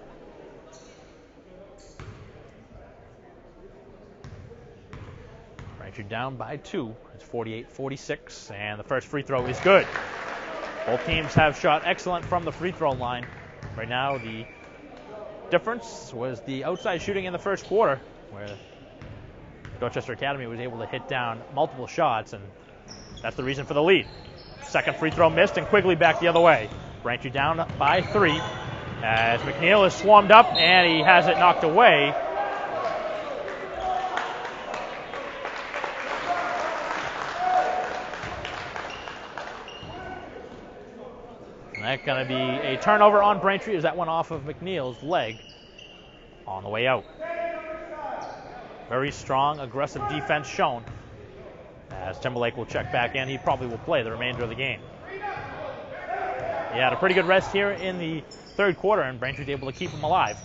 Braintree down by 2. It's 48-46, and the first free throw is good. Both teams have shot excellent from the free throw line. Right now, the difference was the outside shooting in the first quarter, where Dorchester Academy was able to hit down multiple shots, and that's the reason for the lead. Second free throw missed, and Quigley back the other way. Braintree down by 3 as McNeil is swarmed up, and he has it knocked away. That's going to be a turnover on Braintree as that went off of McNeil's leg on the way out. Very strong, aggressive defense shown as Timberlake will check back in. He probably will play the remainder of the game. He had a pretty good rest here in the 3rd quarter, and Braintree's able to keep him alive.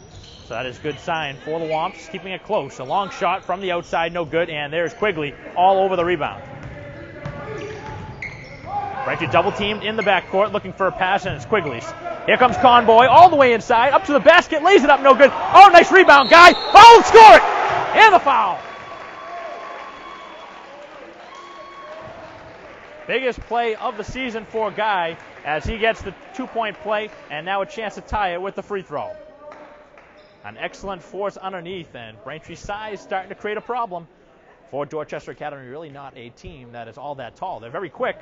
So that is a good sign for the Womps, keeping it close. A long shot from the outside, no good, and there's Quigley all over the rebound. Braintree double-teamed in the backcourt, looking for a pass, and it's Quigley's. Here comes Conboy, all the way inside, up to the basket, lays it up, no good. Oh, nice rebound, Guy. Oh, score it! And the foul. Biggest play of the season for Guy as he gets the 2-point play, and now a chance to tie it with the free throw. An excellent force underneath, and Braintree's size starting to create a problem for Dorchester Academy. Really not a team that is all that tall. They're very quick,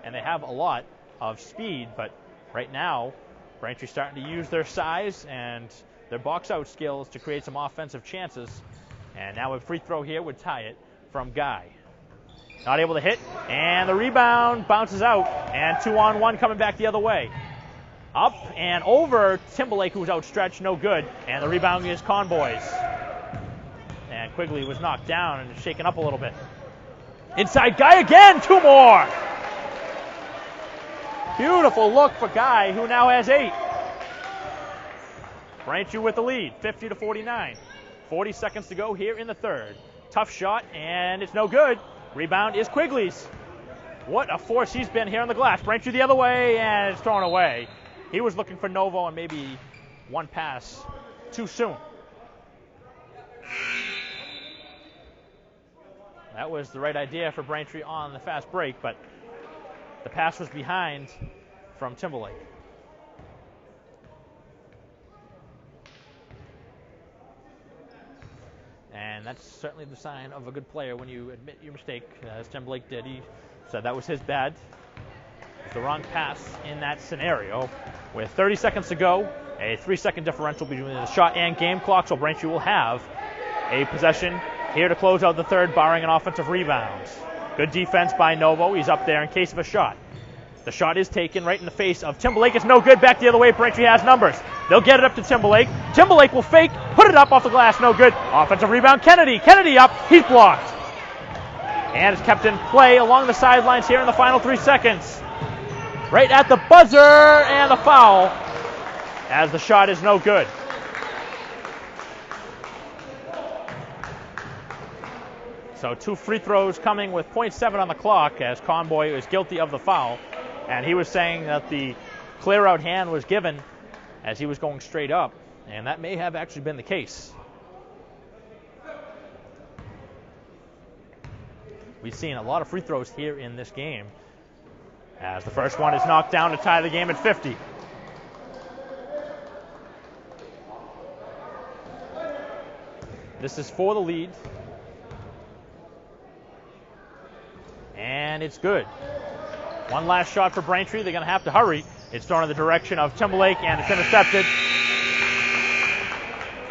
and they have a lot of speed, but right now, Braintree's starting to use their size and their box-out skills to create some offensive chances. And now a free throw here would tie it from Guy. Not able to hit, and the rebound bounces out, and 2-on-1 coming back the other way. Up and over Timberlake, who was outstretched, no good, and the rebound is Conboy's. And Quigley was knocked down and shaken up a little bit. Inside Guy again, 2 more! Beautiful look for Guy, who now has 8. Braintree with the lead, 50-49. 40 seconds to go here in the 3rd. Tough shot, and it's no good. Rebound is Quigley's. What a force he's been here on the glass. Braintree the other way, and it's thrown away. He was looking for Novo and maybe one pass too soon. That was the right idea for Braintree on the fast break, but the pass was behind from Timberlake. And that's certainly the sign of a good player when you admit your mistake, as Timberlake did. He said that was his bad. It was the wrong pass in that scenario. With 30 seconds to go, a 3-second differential between the shot and game clock, so Braintree will have a possession here to close out the 3rd, barring an offensive rebound. Good defense by Novo. He's up there in case of a shot. The shot is taken right in the face of Timberlake. It's no good. Back the other way. Braintree has numbers. They'll get it up to Timberlake. Timberlake will fake, put it up off the glass. No good. Offensive rebound. Kennedy. Kennedy up. He's blocked. And it's kept in play along the sidelines here in the final 3 seconds. Right at the buzzer, and the foul, as the shot is no good. So 2 free throws coming with 0.7 on the clock, as Conboy is guilty of the foul. And he was saying that the clear-out hand was given as he was going straight up, and that may have actually been the case. we've seen a lot of free throws here in this game, as the first one is knocked down to tie the game at 50. This is for the lead. And it's good. One last shot for Braintree. They're going to have to hurry. It's thrown in the direction of Timberlake, and it's intercepted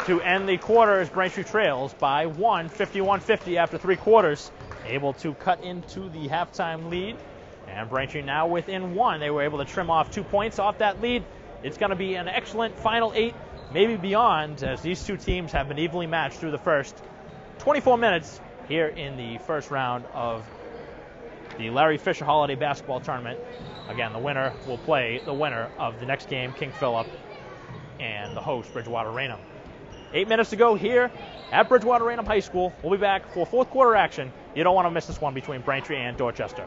to end the quarter as Braintree trails by 1, 51-50 after 3 quarters. Able to cut into the halftime lead. And Braintree now within 1. They were able to trim off 2 points off that lead. It's going to be an excellent final 8, maybe beyond, as these two teams have been evenly matched through the first 24 minutes here in the first round of the Larry Fisher Holiday Basketball Tournament. Again, the winner will play the winner of the next game, King Philip, and the host, Bridgewater Raynham. 8 minutes to go here at Bridgewater Raynham High School. We'll be back for fourth quarter action. You don't want to miss this one between Braintree and Dorchester.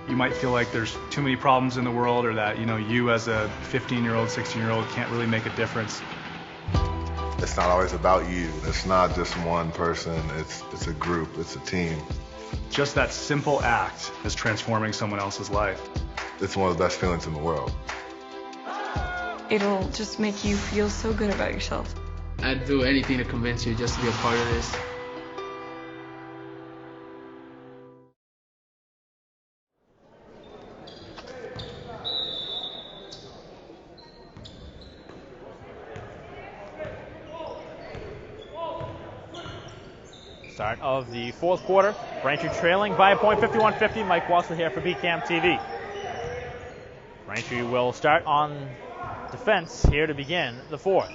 You might feel like there's too many problems in the world, or that, you as a 15-year-old, 16-year-old can't really make a difference. It's not always about you. It's not just one person. It's a group. It's a team. Just that simple act is transforming someone else's life. It's one of the best feelings in the world. It'll just make you feel so good about yourself. I'd do anything to convince you just to be a part of this. Start of the fourth quarter. Braintree trailing by a point, 51-50. Mike Walsley here for BCAM TV. Braintree will start on defense here to begin the fourth.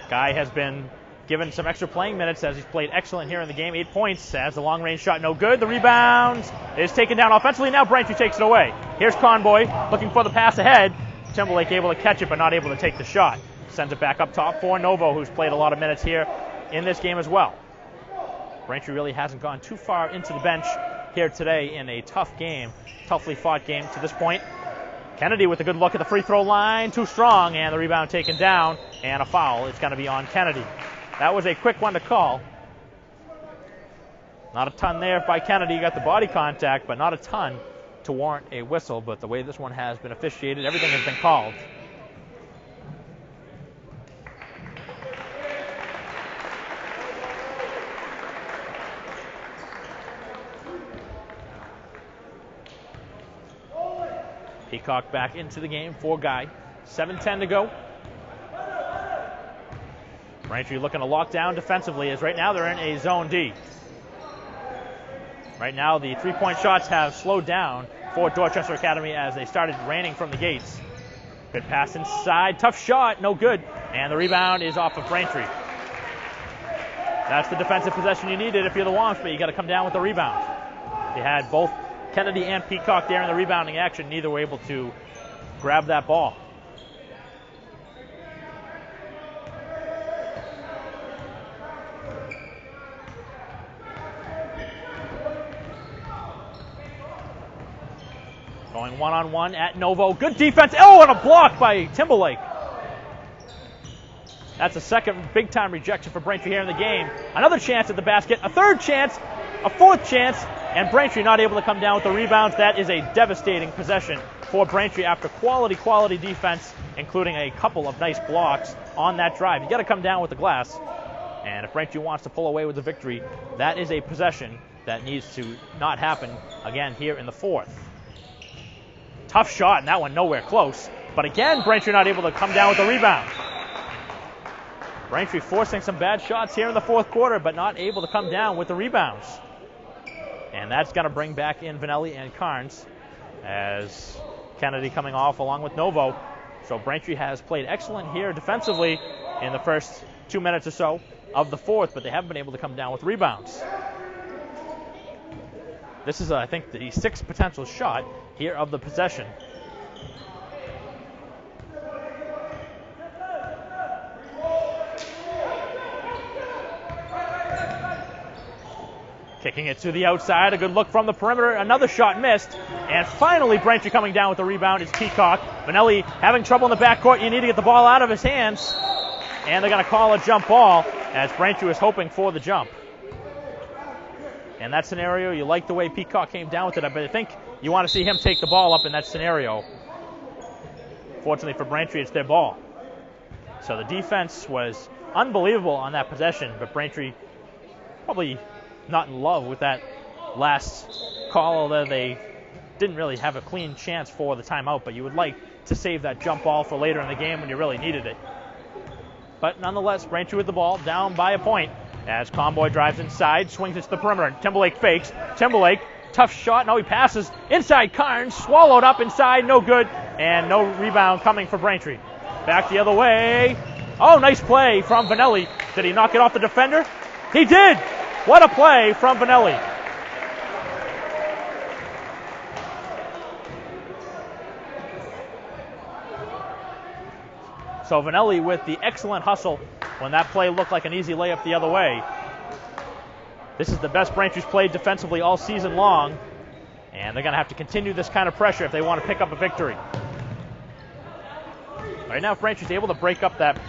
Guy has been given some extra playing minutes as he's played excellent here in the game. 8 points as the long-range shot no good. The rebound is taken down offensively. Now Braintree takes it away. Here's Conboy looking for the pass ahead. Timberlake able to catch it but not able to take the shot. Sends it back up top for Novo, who's played a lot of minutes here in this game as well. Braintree really hasn't gone too far into the bench here today in a tough game, toughly fought game to this point. Kennedy with a good look at the free throw line, too strong, and the rebound taken down, and a foul. It's going to be on Kennedy. That was a quick one to call. Not a ton there by Kennedy. Got the body contact, but not a ton to warrant a whistle. But the way this one has been officiated, everything has been called. Peacock back into the game for Guy. 7:10 to go. Braintree looking to lock down defensively, as right now they're in a zone D. Right now the three-point shots have slowed down for Dorchester Academy as they started raining from the gates. Good pass inside, tough shot, no good, and the rebound is off of Braintree. That's the defensive possession you needed if you're the Womps, but you got to come down with the rebound. You had both Kennedy and Peacock there in the rebounding action. Neither were able to grab that ball. Going one-on-one at Novo. Good defense. Oh, and a block by Timberlake. That's a second big-time rejection for Braintree here in the game. Another chance at the basket. A third chance. A fourth chance. And Braintree not able to come down with the rebounds. That is a devastating possession for Braintree after quality defense, including a couple of nice blocks on that drive. You got to come down with the glass. And if Braintree wants to pull away with the victory, that is a possession that needs to not happen again here in the fourth. Tough shot, and that one nowhere close. But again, Braintree not able to come down with the rebound. Braintree forcing some bad shots here in the fourth quarter, but not able to come down with the rebounds. And that's going to bring back in Vanelli and Carnes as Kennedy coming off along with Novo. So Braintree has played excellent here defensively in the first 2 minutes or so of the fourth, but they haven't been able to come down with rebounds. This is, I think, the sixth potential shot here of the possession. Kicking it to the outside, a good look from the perimeter, another shot missed, and finally Braintree coming down with the rebound is Peacock. Vanelli having trouble in the backcourt, you need to get the ball out of his hands, and they're going to call a jump ball as Braintree was hoping for the jump. In that scenario, you like the way Peacock came down with it, but I think you want to see him take the ball up in that scenario. Fortunately for Braintree, it's their ball. So the defense was unbelievable on that possession, but Braintree probably not in love with that last call, although they didn't really have a clean chance for the timeout, but you would like to save that jump ball for later in the game when you really needed it. But nonetheless, Braintree with the ball, down by a point, as Conboy drives inside, swings it to the perimeter. Timberlake fakes. Timberlake, tough shot. No, he passes. Inside Carnes, swallowed up inside, no good, and no rebound coming for Braintree. Back the other way. Oh, nice play from Vanelli. Did he knock it off the defender? He did! What a play from Vanelli. So Vanelli with the excellent hustle when that play looked like an easy layup the other way. This is the best Braintree's played defensively all season long, and they're going to have to continue this kind of pressure if they want to pick up a victory. Right now, if Braintree's able to break up that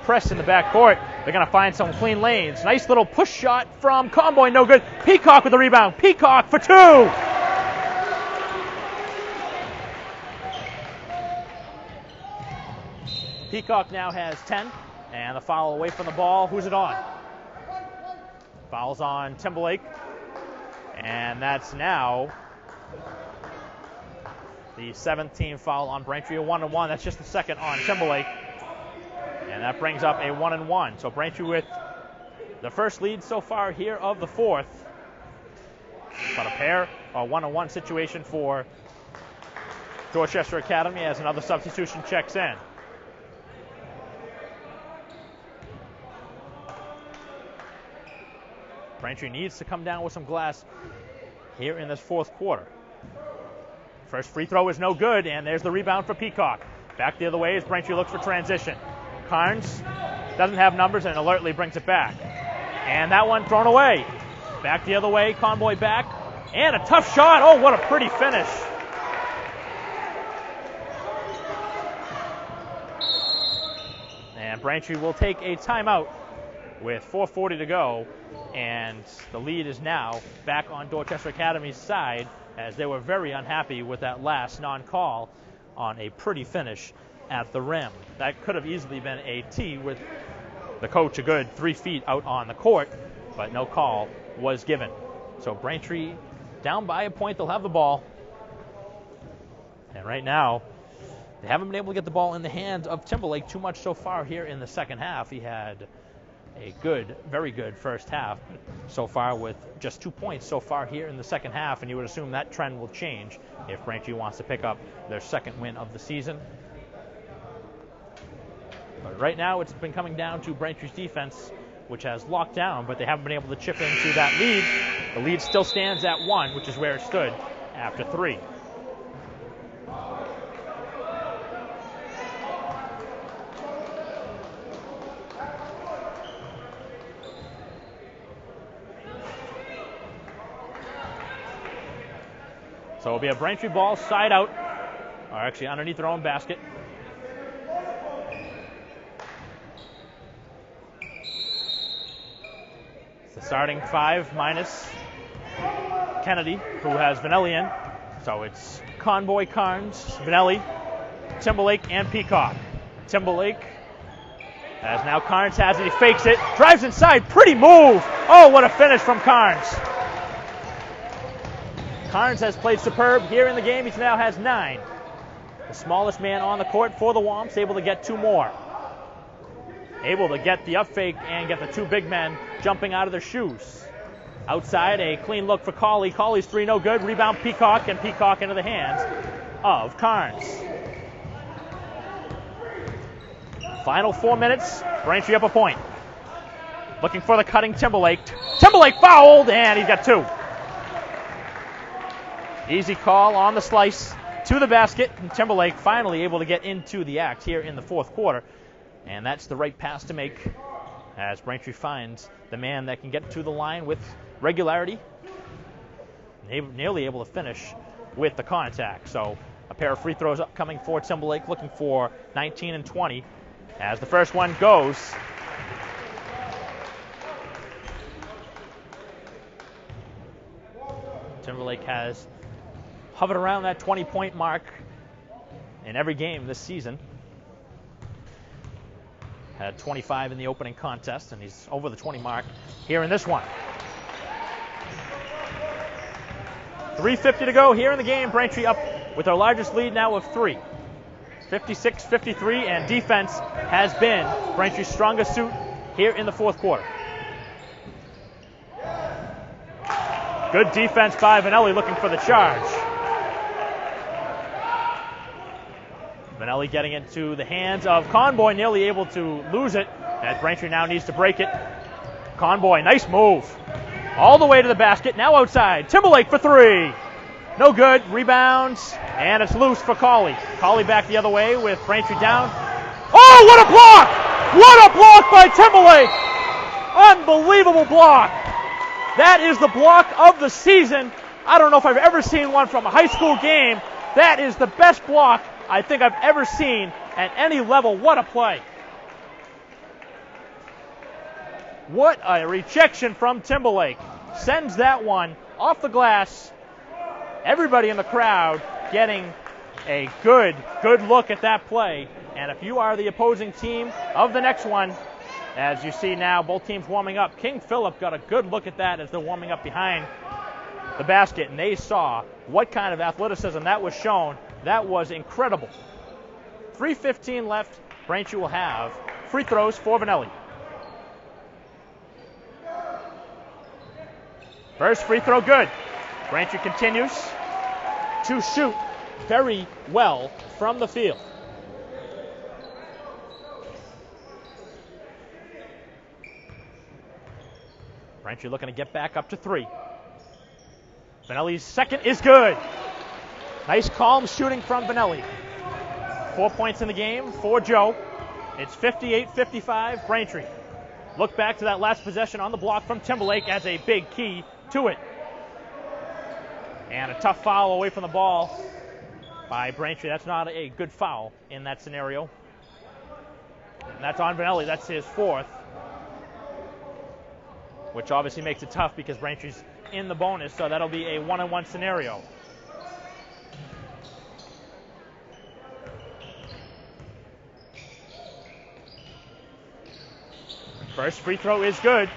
press in the backcourt, they're going to find some clean lanes. Nice little push shot from Conboy, no good. Peacock with the rebound. Peacock for two! Peacock now has 10, and the foul away from the ball. Who's it on? Foul's on Timberlake, and that's now the 17th foul on Braintree, a 1-1. That's just the second on Timberlake, and that brings up a 1-1. So Braintree with the first lead so far here of the fourth, but a 1-1 situation for Dorchester Academy as another substitution checks in. Braintree needs to come down with some glass here in this fourth quarter. First free throw is no good, and there's the rebound for Peacock. Back the other way as Braintree looks for transition. Carnes doesn't have numbers and alertly brings it back. And that one thrown away. Back the other way, Conboy back. And a tough shot. Oh, what a pretty finish. And Braintree will take a timeout with 4:40 to go, and the lead is now back on Dorchester Academy's side as they were very unhappy with that last non-call on a pretty finish at the rim. That could have easily been a tee with the coach a good 3 feet out on the court, but no call was given. So Braintree down by a point, they'll have the ball. And right now, they haven't been able to get the ball in the hands of Timberlake too much so far here in the second half. He had a good, very good first half so far with just 2 points so far here in the second half, and you would assume that trend will change if Braintree wants to pick up their second win of the season. But right now it's been coming down to Braintree's defense, which has locked down, but they haven't been able to chip into that lead. The lead still stands at 1, which is where it stood after 3. So it'll be a Braintree ball side out, or actually underneath their own basket. It's the starting 5 minus Kennedy, who has Vanelli in. So it's Conboy, Carnes, Vanelli, Timberlake, and Peacock. Timberlake, as now Carnes has it, he fakes it, drives inside, pretty move. Oh, what a finish from Carnes. Carnes has played superb here in the game. He now has 9. The smallest man on the court for the Womps, able to get 2 more. Able to get the up fake and get the 2 big men jumping out of their shoes. Outside, a clean look for Cauley. Cauley's 3 no good. Rebound Peacock, and Peacock into the hands of Carnes. Final 4 minutes. Braintree up a point. Looking for the cutting Timberlake. Timberlake fouled, and he's got 2. Easy call on the slice to the basket, and Timberlake finally able to get into the act here in the fourth quarter. And that's the right pass to make as Braintree finds the man that can get to the line with regularity. Nearly able to finish with the contact. So a pair of free throws upcoming for Timberlake, looking for 19 and 20. as the first one goes. Timberlake has hovered around that 20-point mark in every game this season. Had 25 in the opening contest, and he's over the 20 mark here in this one. 3:50 to go here in the game. Braintree up with our largest lead now of 3. 56-53, and defense has been Braintree's strongest suit here in the fourth quarter. Good defense by Vanelli looking for the charge. Vanelli getting into the hands of Conboy, nearly able to lose it, as Braintree now needs to break it. Conboy, nice move. All the way to the basket, now outside. Timberlake for 3. No good, rebounds, and it's loose for Colley. Colley back the other way with Braintree down. Oh, what a block! What a block by Timberlake! Unbelievable block. That is the block of the season. I don't know if I've ever seen one from a high school game. That is the best block I think I've ever seen at any level. What a play. What a rejection from Timberlake. Sends that one off the glass. Everybody in the crowd getting a good look at that play. And if you are the opposing team of the next one, as you see now, both teams warming up. King Philip got a good look at that as they're warming up behind the basket, and they saw what kind of athleticism that was shown. That was incredible. 3:15 left. Braintree will have free throws for Vanelli. First free throw good. Braintree continues to shoot very well from the field. Braintree looking to get back up to 3. Vanelli's second is good. Nice calm shooting from Vanelli. 4 points in the game for Joe. It's 58-55 Braintree. Look back to that last possession on the block from Timberlake as a big key to it. And a tough foul away from the ball by Braintree. That's not a good foul in that scenario. And that's on Vanelli. That's his 4th. Which obviously makes it tough because Braintree's in the bonus, so that'll be a 1-on-1 scenario. First free throw is good.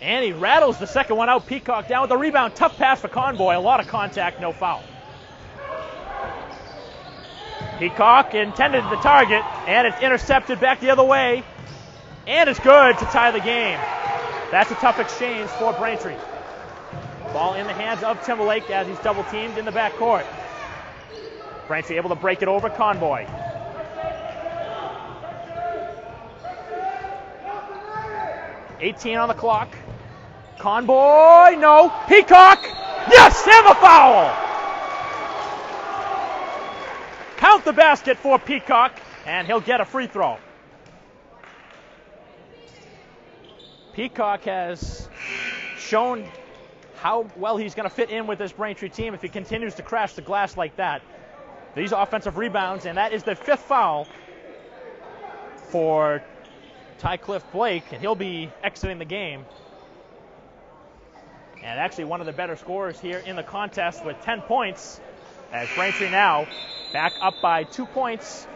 And he rattles the second one out. Peacock down with the rebound. Tough pass for Conboy. A lot of contact, no foul. Peacock intended the target, and it's intercepted back the other way. And it's good to tie the game. That's a tough exchange for Braintree. Ball in the hands of Timberlake as he's double teamed in the backcourt. Braintree able to break it over Conboy. $18 on the clock. Conboy, no. Peacock, yes, and the foul. Count the basket for Peacock, and he'll get a free throw. Peacock has shown how well he's going to fit in with this Braintree team if he continues to crash the glass like that. These offensive rebounds, and that is the 5th foul for Tycliffe Blake, and he'll be exiting the game. And actually one of the better scorers here in the contest with 10 points, as Braintree now back up by 2 points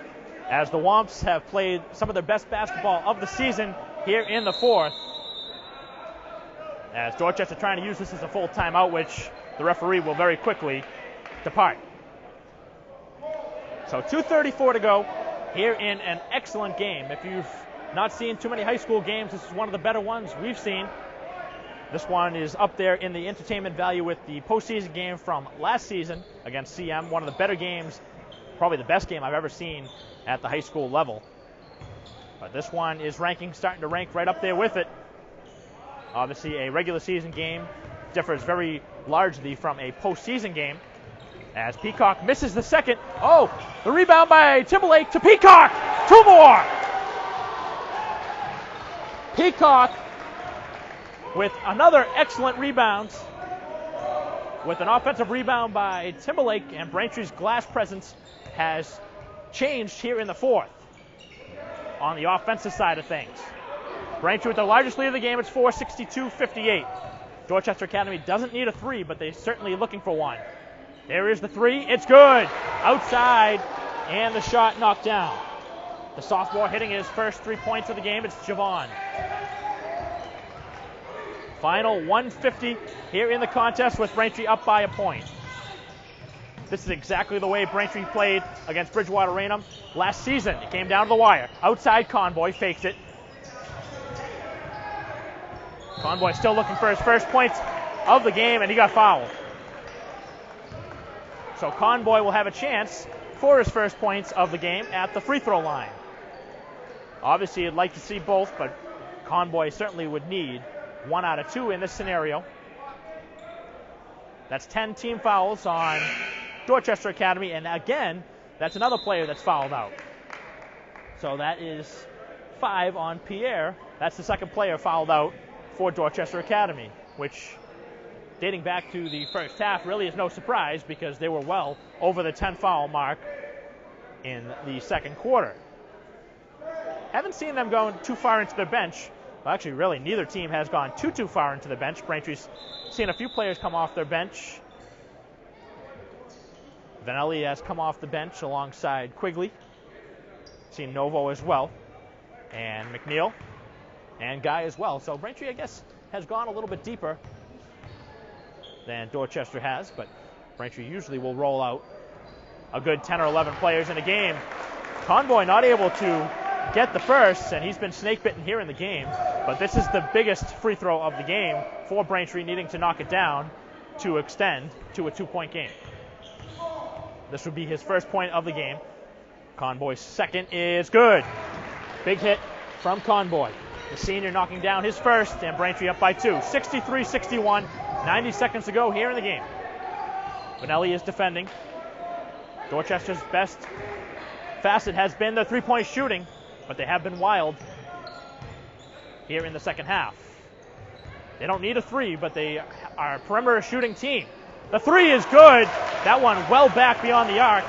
as the Womps have played some of their best basketball of the season here in the 4th. As Dorchester trying to use this as a full timeout, which the referee will very quickly depart. So 2:34 to go here in an excellent game. If you've not seen too many high school games, this is one of the better ones we've seen. This one is up there in the entertainment value with the postseason game from last season against CM. One of the better games, probably the best game I've ever seen at the high school level. But this one is starting to rank right up there with it. Obviously, a regular season game differs very largely from a postseason game. As Peacock misses the second. Oh, the rebound by Timberlake to Peacock. 2 more. Peacock with another excellent rebound, with an offensive rebound by Timberlake, and Braintree's glass presence has changed here in the fourth on the offensive side of things. Braintree with the largest lead of the game. It's 62-58. Dorchester Academy doesn't need a three, but they're certainly looking for one. There is the three. It's good. Outside, and the shot knocked down. The sophomore hitting his first 3 points of the game. It's Javon. Final 150 here in the contest with Braintree up by a point. This is exactly the way Braintree played against Bridgewater Raynham last season. It came down to the wire. Outside, Conboy fakes it. Conboy still looking for his first points of the game, and he got fouled. So Conboy will have a chance for his first points of the game at the free throw line. Obviously, you'd like to see both, but Conboy certainly would need 1 out of 2 in this scenario. That's 10 team fouls on Dorchester Academy, and again, that's another player that's fouled out. So that is 5 on Pierre. That's the second player fouled out for Dorchester Academy, which, dating back to the first half, really is no surprise because they were well over the 10 foul mark in the second quarter. Haven't seen them going too far into their bench. Well, actually, really, neither team has gone too far into the bench. Braintree's seen a few players come off their bench. Vanelli has come off the bench alongside Quigley. Seen Novo as well. And McNeil. And Guy as well. So Braintree, I guess, has gone a little bit deeper than Dorchester has. But Braintree usually will roll out a good 10 or 11 players in a game. Conboy not able to get the first, and he's been snake-bitten here in the game. But this is the biggest free throw of the game for Braintree, needing to knock it down to extend to a 2-point game. This would be his first point of the game. Conboy's second is good. Big hit from Conboy. The senior knocking down his first, and Braintree up by 2. 63-61, 90 seconds to go here in the game. Vanelli is defending. Dorchester's best facet has been the three-point shooting, but they have been wild here in the second half. They don't need a three, but they are a perimeter shooting team. The three is good. That one well back beyond the arc.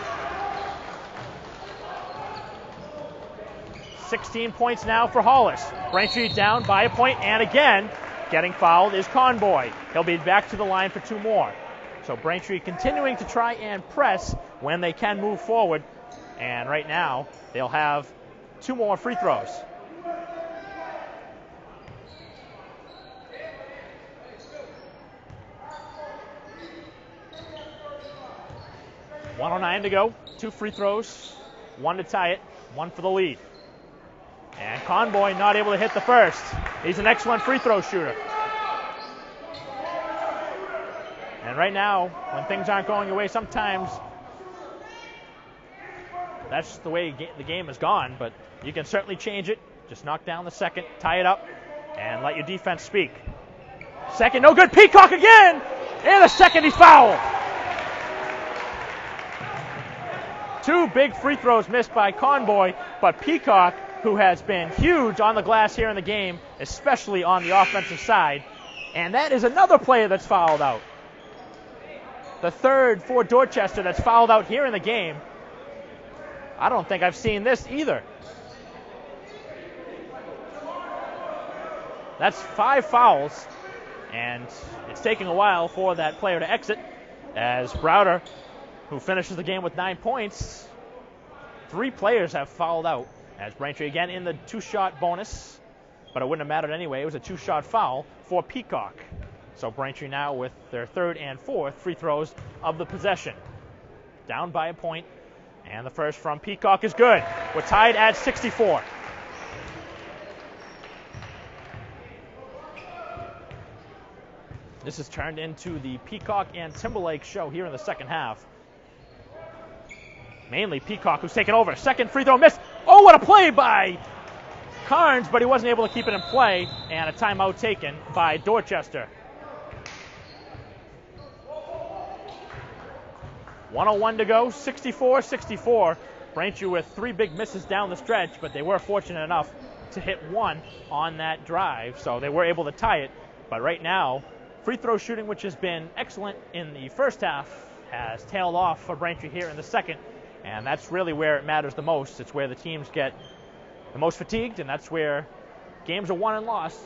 16 points now for Hollis. Braintree down by a point, and again, getting fouled is Conboy. He'll be back to the line for 2 more. So Braintree continuing to try and press when they can move forward. And right now, they'll have 2 more free throws. .109 to go. 2 free throws. 1 to tie it. 1 for the lead. And Conboy not able to hit the first. He's an excellent free throw shooter. And right now, when things aren't going your way, sometimes that's the way the game has gone, but you can certainly change it. Just knock down the second, tie it up, and let your defense speak. Second, no good. Peacock again! And the second, he's fouled. 2 big free throws missed by Conboy, but Peacock, who has been huge on the glass here in the game, especially on the offensive side. And that is another player that's fouled out. The third for Dorchester that's fouled out here in the game. I don't think I've seen this either. That's 5 fouls, and it's taking a while for that player to exit, as Browder, who finishes the game with 9 points, 3 players have fouled out, as Braintree again in the 2-shot bonus, but it wouldn't have mattered anyway. It was a 2-shot foul for Peacock. So Braintree now with their 3rd and 4th free throws of the possession. Down by a point, and the first from Peacock is good. We're tied at 64. This has turned into the Peacock and Timberlake show here in the second half. Mainly Peacock, who's taken over. Second free throw missed. Oh, what a play by Carnes, but he wasn't able to keep it in play, and a timeout taken by Dorchester. 1:01 to go, 64-64. Braintree with 3 big misses down the stretch, but they were fortunate enough to hit 1 on that drive, so they were able to tie it But right now, free throw shooting, which has been excellent in the first half, has tailed off for Braintree here in the second, and that's really where it matters the most. It's where the teams get the most fatigued, and that's where games are won and lost.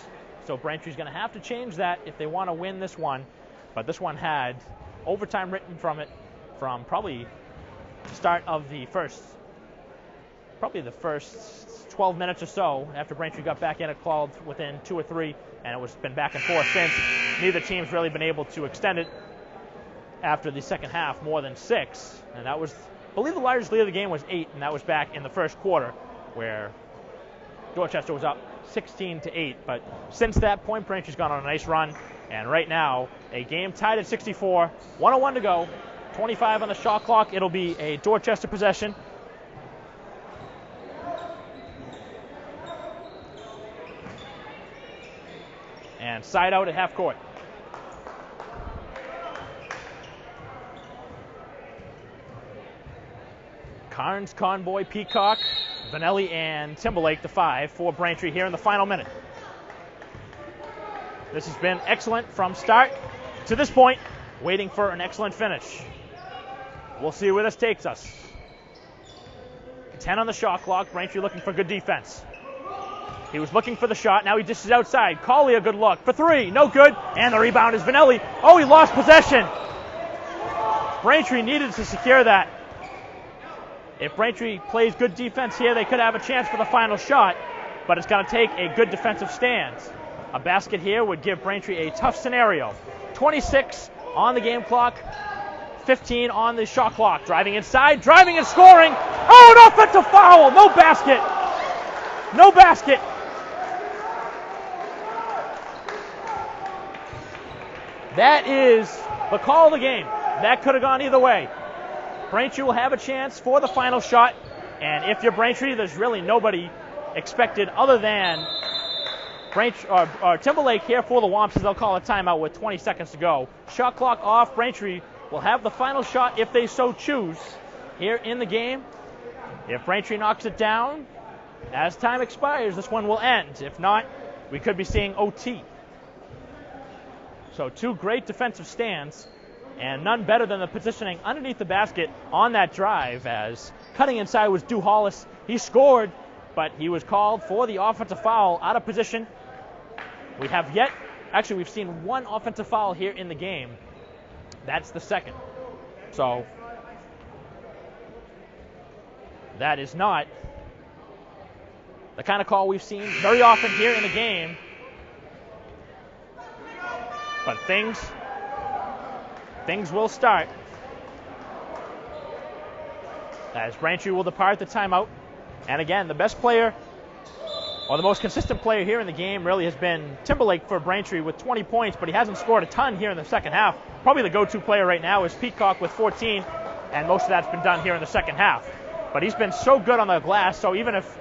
So Braintree's going to have to change that if they want to win this one. But this one had overtime written from it from probably the start of the first 12 minutes or so after Braintree got back in. It clawed within 2 or 3, and it's been back and forth since. Neither team's really been able to extend it after the second half more than 6, and that was, I believe the largest lead of the game was 8, and that was back in the first quarter where Dorchester was up 16-8. But since that point, Braintree's gone on a nice run, and right now a game tied at 64, 101 to go, 25 on the shot clock. It'll be a Dorchester possession. And side out at half court. Carnes, Conboy, Peacock, Vanelli, and Timberlake, the 5 for Braintree here in the final minute. This has been excellent from start to this point, waiting for an excellent finish. We'll see where this takes us. 10 on the shot clock. Braintree looking for good defense. He was looking for the shot. Now he dishes outside. Colley, a good look. For 3, no good. And the rebound is Vanelli. Oh, he lost possession. Braintree needed to secure that. If Braintree plays good defense here, they could have a chance for the final shot, but it's going to take a good defensive stance. A basket here would give Braintree a tough scenario. 26 on the game clock, 15 on the shot clock. Driving inside, driving and scoring. Oh, an offensive foul. No basket. No basket. That is the call of the game. That could have gone either way. Braintree will have a chance for the final shot, and if you're Braintree, there's really nobody expected other than Timberlake here for the Womps, as they'll call a timeout with 20 seconds to go. Shot clock off. Braintree will have the final shot if they so choose here in the game. If Braintree knocks it down, as time expires, this one will end. If not, we could be seeing OT. So 2 great defensive stands, and none better than the positioning underneath the basket on that drive, as cutting inside was Du Hollis. He scored, but he was called for the offensive foul out of position. We've seen 1 offensive foul here in the game. That's the second. So that is not the kind of call we've seen very often here in the game. But things will start as Braintree will depart the timeout. And again, the best player, or the most consistent player here in the game, really has been Timberlake for Braintree with 20 points, but he hasn't scored a ton here in the second half. Probably the go-to player right now is Peacock with 14, and most of that's been done here in the second half. But he's been so good on the glass, so even if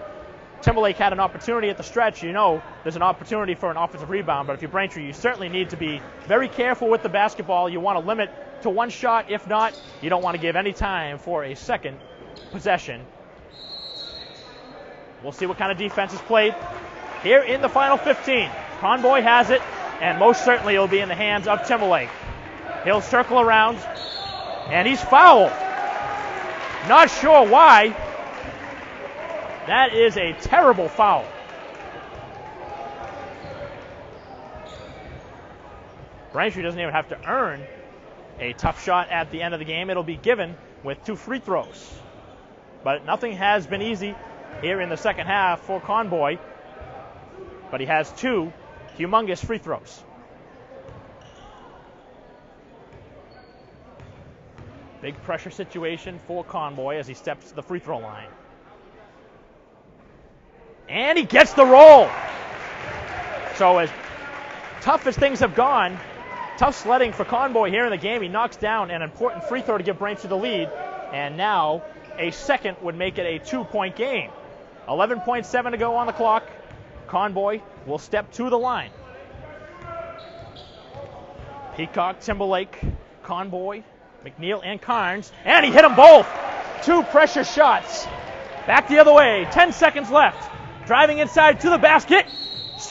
Timberlake had an opportunity at the stretch, you know there's an opportunity for an offensive rebound. But if you're Braintree, you certainly need to be very careful with the basketball. You want to limit to 1 shot. If not, you don't want to give any time for a second possession. We'll see what kind of defense is played here in the final 15. Conboy has it, and most certainly it'll be in the hands of Timberlake. He'll circle around, and he's fouled. Not sure why. That is a terrible foul. Braintree doesn't even have to earn a tough shot at the end of the game. It'll be given with 2 free throws. But nothing has been easy here in the second half for Conboy. But he has 2 humongous free throws. Big pressure situation for Conboy as he steps to the free throw line. And he gets the roll. So as tough as things have gone, tough sledding for Conboy here in the game. He knocks down an important free throw to give Braintree the lead. And now a second would make it a 2-point game. 11.7 to go on the clock. Conboy will step to the line. Peacock, Timberlake, Conboy, McNeil, and Carnes. And he hit them both. 2 pressure shots. Back the other way. 10 seconds left. Driving inside to the basket.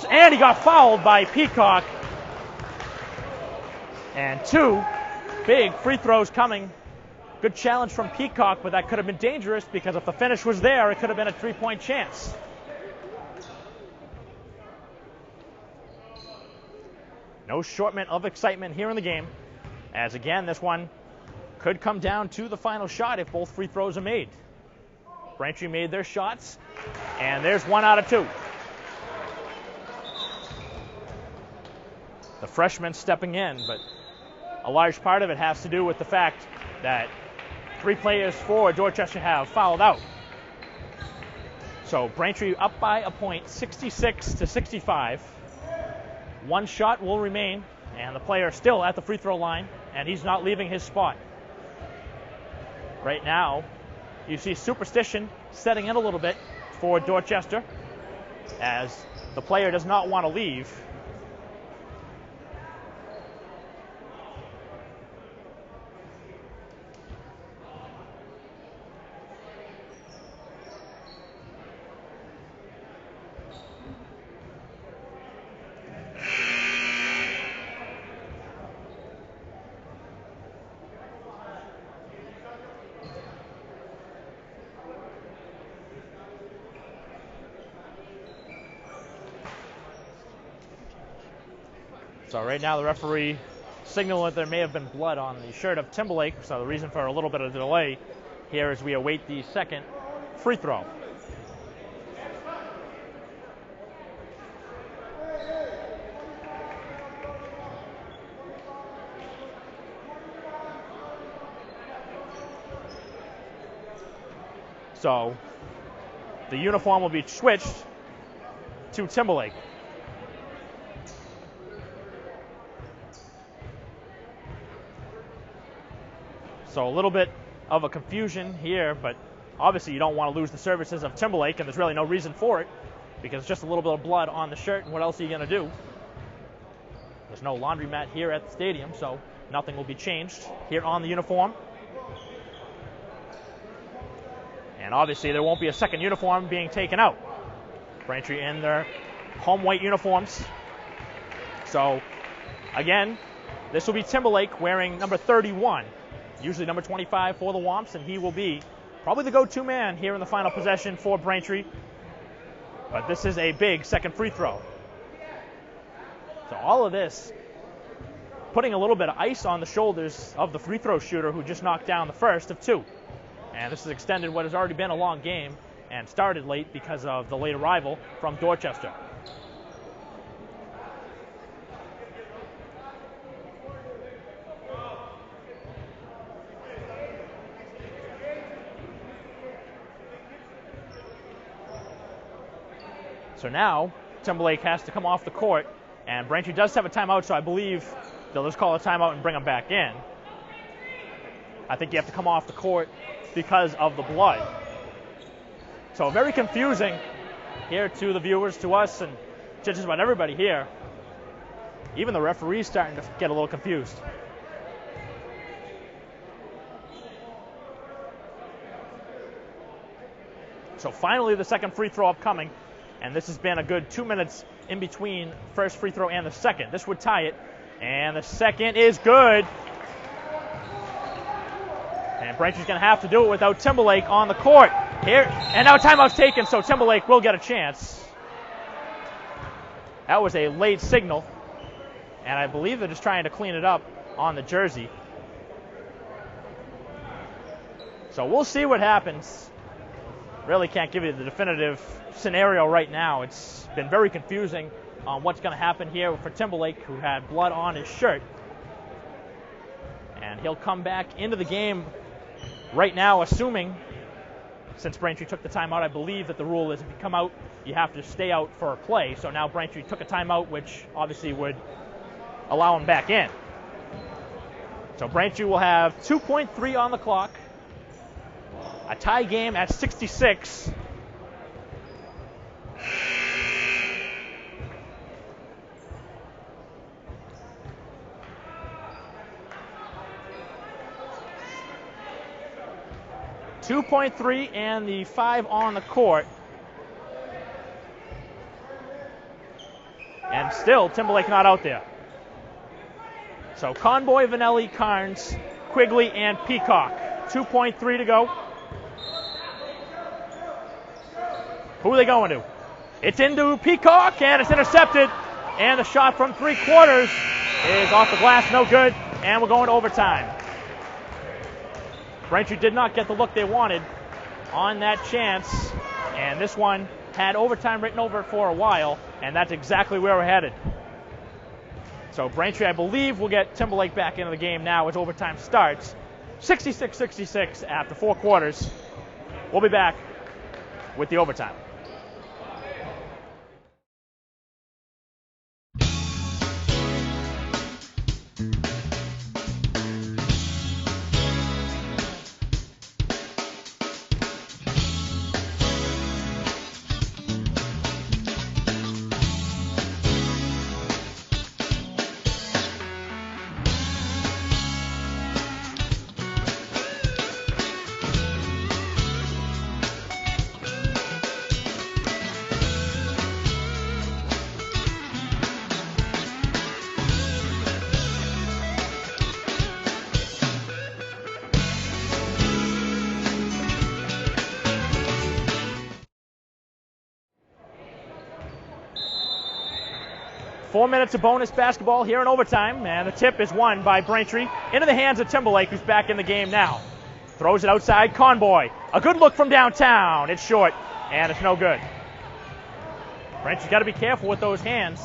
And he got fouled by Peacock. And 2 big free throws coming. Good challenge from Peacock, but that could have been dangerous because if the finish was there, it could have been a 3-point chance. No shortment of excitement here in the game, as again, this one could come down to the final shot if both free throws are made. Braintree made their shots, and there's 1 out of 2. The freshman stepping in, but a large part of it has to do with the fact that 3 players for Dorchester have fouled out. So Braintree up by a point, 66-65. 1 shot will remain, and the player still at the free throw line, and he's not leaving his spot. Right now, you see Superstition setting in a little bit for Dorchester, as the player does not want to leave. So right now the referee signaling that there may have been blood on the shirt of Timberlake, so the reason for a little bit of delay here is we await the second free throw. So the uniform will be switched to Timberlake. So a little bit of a confusion here, but obviously you don't want to lose the services of Timberlake, and there's really no reason for it because it's just a little bit of blood on the shirt, and what else are you going to do? There's no laundromat here at the stadium, so nothing will be changed here on the uniform. And obviously there won't be a second uniform being taken out. Braintree in their home white uniforms. So again, this will be Timberlake wearing number 31. Usually number 25 for the Womps, and he will be probably the go-to man here in the final possession for Braintree. But this is a big second free throw. So all of this putting a little bit of ice on the shoulders of the free throw shooter who just knocked down the first of 2. And this has extended what has already been a long game and started late because of the late arrival from Dorchester. So now Timberlake has to come off the court, and Braintree does have a timeout, so I believe they'll just call a timeout and bring him back in. I think you have to come off the court because of the blood. So very confusing here to the viewers, to us, and just about everybody here. Even the referee's starting to get a little confused. So finally the second free throw upcoming. And this has been a good 2 minutes in between first free throw and the second. This would tie it. And the second is good. And Braintree's going to have to do it without Timberlake on the court. Here, and now timeout's taken, so Timberlake will get a chance. That was a late signal. And I believe they're just trying to clean it up on the jersey. So we'll see what happens. Really can't give you the definitive scenario right now. It's been very confusing on what's going to happen here for Timberlake, who had blood on his shirt. And he'll come back into the game right now, assuming, since Braintree took the timeout, I believe that the rule is if you come out, you have to stay out for a play. So now Braintree took a timeout, which obviously would allow him back in. So Braintree will have 2.3 on the clock. A tie game at 66. .3 and the 5 on the court. And still Timberlake not out there. So Conboy, Vanelli, Carnes, Quigley, and Peacock. 2.3 to go. Who are they going to? It's into Peacock, and it's intercepted. And the shot from 3/4 is off the glass, no good, and we're going to overtime. Braintree did not get the look they wanted on that chance, and this one had overtime written over it for a while, and that's exactly where we're headed. So Braintree, I believe, will get Timberlake back into the game now as overtime starts. 66-66 after 4 quarters. We'll be back with the overtime. Four minutes of bonus basketball here in overtime, and the tip is won by Braintree into the hands of Timberlake, who's back in the game now. Throws it outside, Conboy. A good look from downtown. It's short, and it's no good. Braintree's got to be careful with those hands.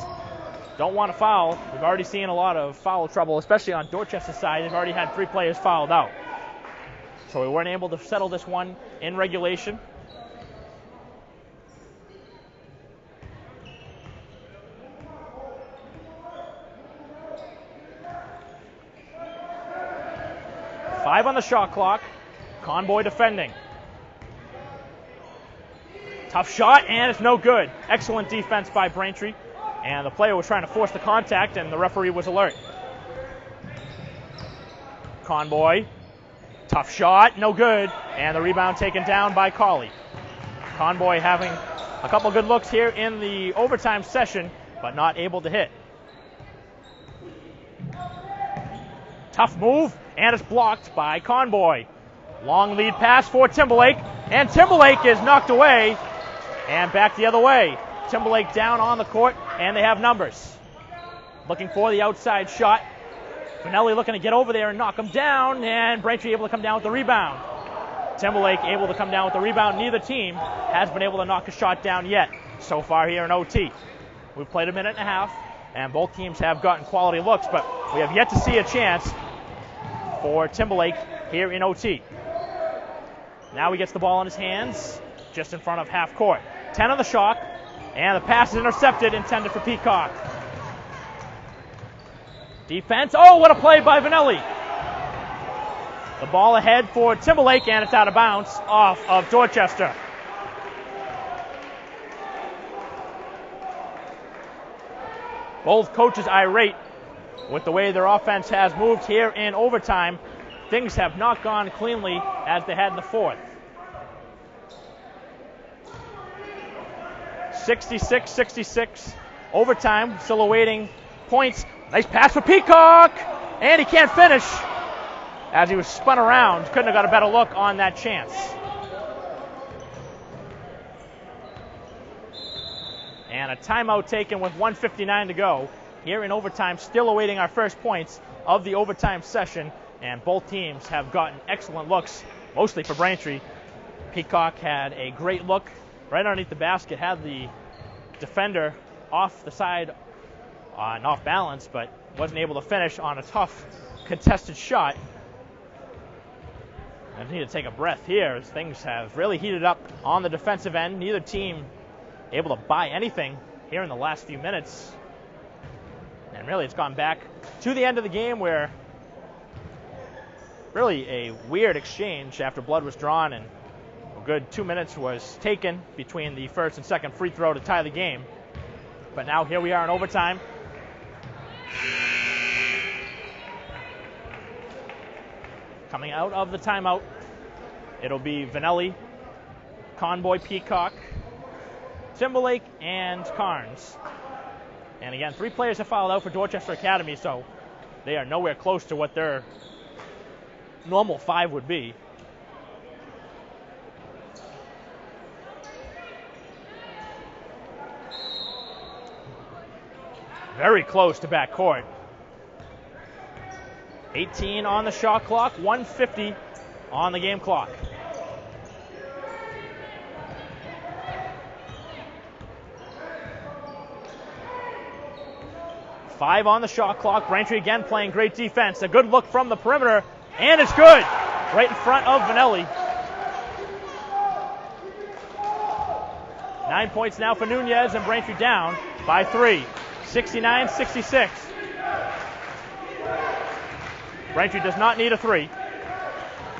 Don't want to foul. We've already seen a lot of foul trouble, especially on Dorchester's side. They've already had 3 players fouled out. So we weren't able to settle this one in regulation. Five on the shot clock. Conboy defending. Tough shot, and it's no good. Excellent defense by Braintree. And the player was trying to force the contact, and the referee was alert. Conboy. Tough shot, no good. And the rebound taken down by Colley. Conboy having a couple good looks here in the overtime session, but not able to hit. Tough move, and it's blocked by Conboy. Long lead pass for Timberlake, and Timberlake is knocked away, and back the other way. Timberlake down on the court, and they have numbers. Looking for the outside shot. Vanelli looking to get over there and knock him down, and Braintree able to come down with the rebound. Timberlake able to come down with the rebound. Neither team has been able to knock a shot down yet so far here in OT. We've played a minute and a half, and both teams have gotten quality looks, but we have yet to see a chance for Timberlake here in OT. Now he gets the ball in his hands, just in front of half court. 10 on the shot, and the pass is intercepted, intended for Peacock. Defense, oh, what a play by Vanelli. The ball ahead for Timberlake, and it's out of bounds off of Dorchester. Both coaches irate with the way their offense has moved here in overtime. Things have not gone cleanly as they had in the fourth. 66-66. Overtime, still awaiting points. Nice pass for Peacock, and he can't finish as he was spun around. Couldn't have got a better look on that chance. And a timeout taken with 1:59 to go here in overtime, still awaiting our first points of the overtime session, and both teams have gotten excellent looks, mostly for Braintree. Peacock had a great look right underneath the basket, had the defender off the side and off balance, but wasn't able to finish on a tough contested shot. I need to take a breath here as things have really heated up on the defensive end. Neither team able to buy anything here in the last few minutes. And really it's gone back to the end of the game where really a weird exchange after blood was drawn, and a good 2 minutes was taken between the first and second free throw to tie the game. But now here we are in overtime. Coming out of the timeout, it'll be Vanelli, Conboy, Peacock, Timberlake, and Carnes. And again, 3 players have fouled out for Dorchester Academy, so They are nowhere close to what their normal 5 would be. Very close to backcourt. 18 on the shot clock, 1:50 on the game clock. Five on the shot clock. Braintree again playing great defense. A good look from the perimeter, and it's good. Right in front of Vanelli. 9 points now for Nunez, and Braintree down by 3. 69-66. Braintree does not need a 3,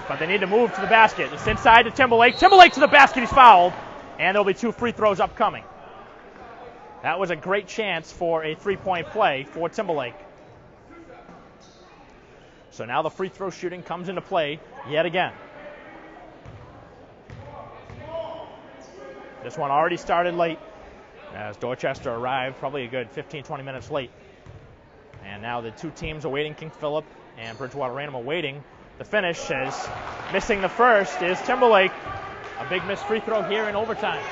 but they need to move to the basket. It's inside to Timberlake. Timberlake to the basket. He's fouled, and there'll be 2 free throws upcoming. That was a great chance for a 3-point play for Timberlake. So now the free throw shooting comes into play yet again. This one already started late as Dorchester arrived probably a good 15-20 minutes late. And now the two teams awaiting King Philip and Bridgewater Raynham awaiting the finish, as missing the first is Timberlake. A big missed free throw here in overtime.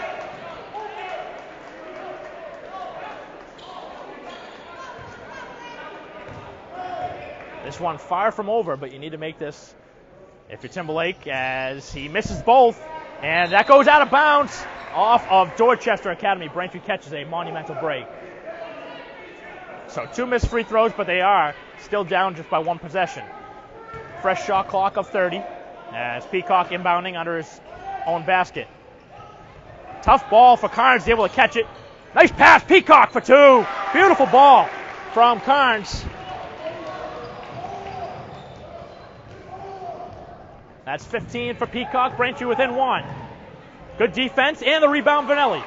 This one far from over, but you need to make this if you're Timberlake, as he misses both, and that goes out of bounds off of Dorchester Academy. Braintree catches a monumental break. So 2 missed free throws, but they are still down just by 1 possession. Fresh shot clock of 30 as Peacock inbounding under his own basket. Tough ball for Carnes, able to catch it. Nice pass, Peacock for 2. Beautiful ball from Carnes. That's 15 for Peacock. Braintree within 1. Good defense, and the rebound, Vanelli.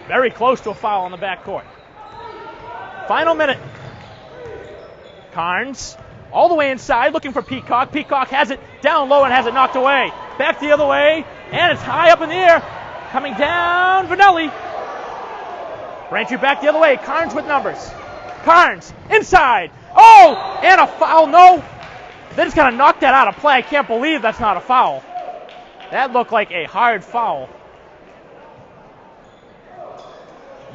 Very close to a foul on the backcourt. Final minute. Carnes all the way inside, looking for Peacock. Peacock has it down low and has it knocked away. Back the other way, and it's high up in the air. Coming down, Vanelli. Braintree back the other way. Carnes with numbers. Carnes inside. Oh, and a foul. No. They just kind of knocked that out of play. I can't believe that's not a foul. That looked like a hard foul.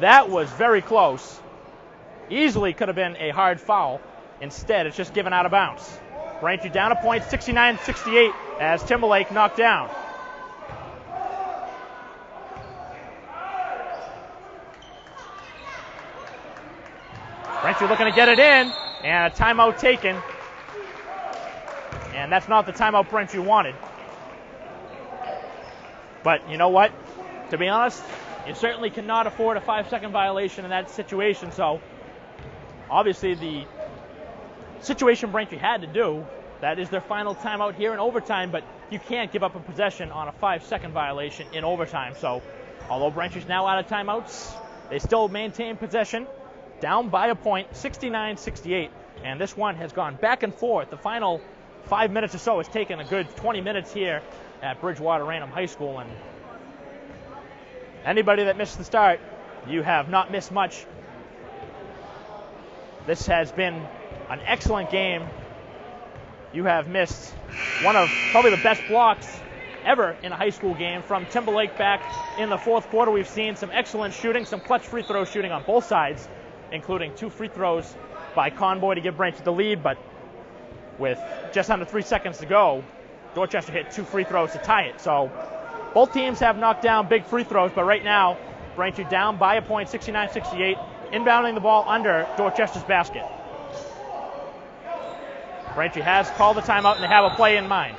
That was very close. Easily could have been a hard foul. Instead, it's just given out of bounds. Braintree down a point, 69-68, as Timberlake knocked down. Braintree looking to get it in, and a timeout taken. And that's not the timeout Braintree wanted. But you know what? To be honest, you certainly cannot afford a 5-second violation in that situation. So obviously the situation Braintree had to do, that is their final timeout here in overtime, but you can't give up a possession on a 5-second violation in overtime. So although Braintree's now out of timeouts, they still maintain possession, down by a point, 69-68. And this one has gone back and forth. The final 5 minutes or so has taken a good 20 minutes here at Bridgewater Raynham High School. And anybody that missed the start, you have not missed much. This has been an excellent game. You have missed one of probably the best blocks ever in a high school game from Timberlake back in the fourth quarter. We've seen some excellent shooting, some clutch free throw shooting on both sides, including 2 free throws by Conboy to give Braintree the lead, but with just under 3 seconds to go, Dorchester hit 2 free throws to tie it. So both teams have knocked down big free throws, but right now, Braintree down by a point, 69-68, inbounding the ball under Dorchester's basket. Braintree has called the timeout, and they have a play in mind.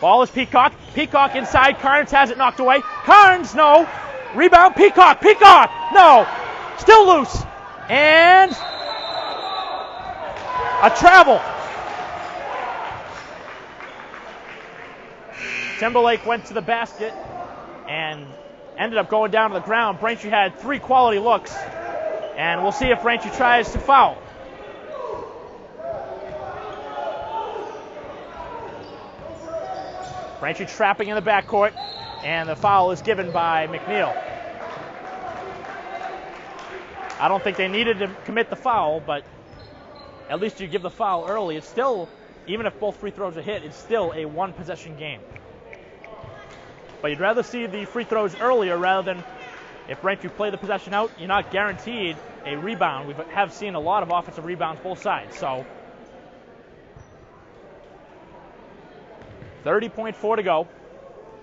Ball is Peacock. Peacock inside. Carnes has it knocked away. Carnes, no. Rebound, Peacock. Peacock, no. Still loose. And a travel. Timberlake went to the basket and ended up going down to the ground. Braintree had 3 quality looks, and we'll see if Braintree tries to foul. Braintree trapping in the backcourt, and the foul is given by McNeil. I don't think they needed to commit the foul, but at least you give the foul early. It's still, even if both free throws are hit, it's still a one-possession game. But you'd rather see the free throws earlier rather than if Braintree play the possession out, you're not guaranteed a rebound. We have seen a lot of offensive rebounds both sides. So 30.4 to go.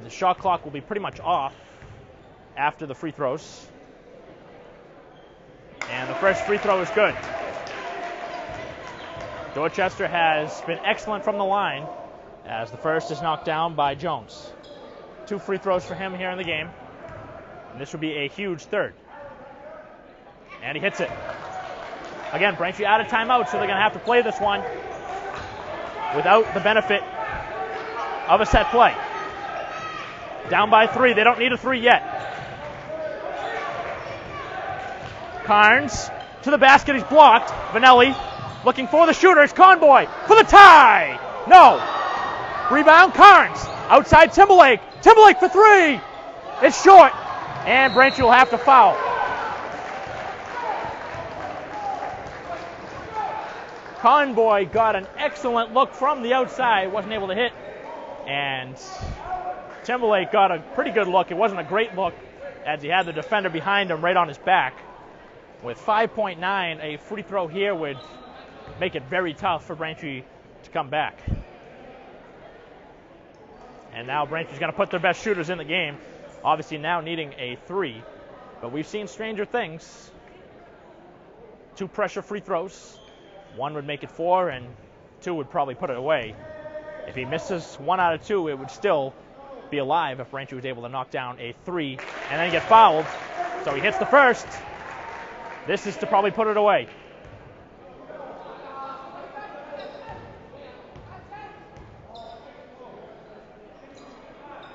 The shot clock will be pretty much off after the free throws. And the first free throw is good. Dorchester has been excellent from the line as the first is knocked down by Jones. 2 free throws for him here in the game. And this would be a huge third. And he hits it. Again, Braintree out of timeout, so they're going to have to play this one without the benefit of a set play. Down by 3. They don't need a 3 yet. Carnes to the basket. He's blocked. Vanelli looking for the shooter. It's Conboy for the tie. No. Rebound, Carnes. Outside Timberlake. Timberlake for 3. It's short. And Braintree will have to foul. Conboy got an excellent look from the outside. Wasn't able to hit. And Timberlake got a pretty good look. It wasn't a great look as he had the defender behind him right on his back. With 5.9, a free throw here would make it very tough for Braintree to come back. And now Braintree's going to put their best shooters in the game. Obviously now needing a 3. But we've seen stranger things. 2 pressure free throws. 1 would make it 4, and 2 would probably put it away. If he misses 1 out of 2, it would still be alive if Braintree was able to knock down a 3 and then get fouled. So he hits the first. This is to probably put it away.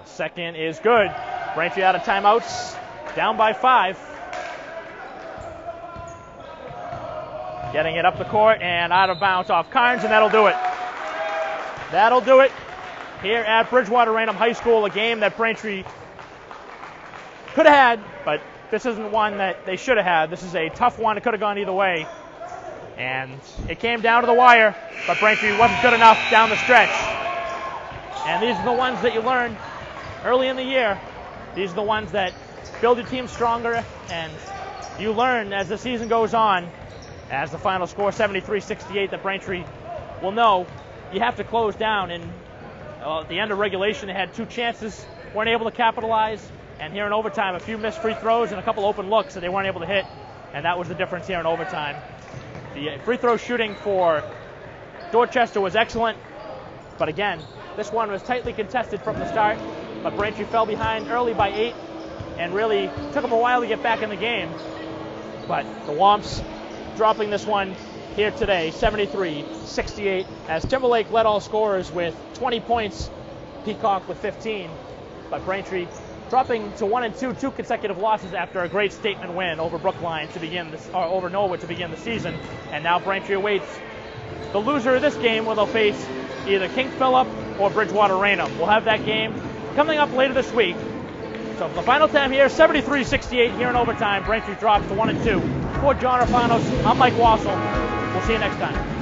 Second is good. Braintree out of timeouts, down by 5. Getting it up the court and out of bounds off Carnes, and that'll do it. That'll do it here at Bridgewater Raynham High School, a game that Braintree could have had, but this isn't one that they should have had. This is a tough one. It could have gone either way. And it came down to the wire, but Braintree wasn't good enough down the stretch. And these are the ones that you learn early in the year. These are the ones that build your team stronger, and you learn as the season goes on, as the final score 73-68, that Braintree will know you have to close down. And at the end of regulation, they had 2 chances, weren't able to capitalize. And here in overtime, a few missed free throws and a couple open looks that they weren't able to hit. And that was the difference here in overtime. The free throw shooting for Dorchester was excellent. But again, this one was tightly contested from the start. But Braintree fell behind early by 8 and really took them a while to get back in the game. But the Womps dropping this one here today, 73-68, as Timberlake led all scorers with 20 points, Peacock with 15. But Braintree dropping to 1-2, 2 consecutive losses after a great statement win over Brookline to begin this, or over Norwood to begin the season. And now Braintree awaits the loser of this game, where they'll face either King Philip or Bridgewater Raynham. We'll have that game coming up later this week. So for the final time here, 73-68 here in overtime. Braintree drops to 1-2. For John Rafanos, I'm Mike Wassel. We'll see you next time.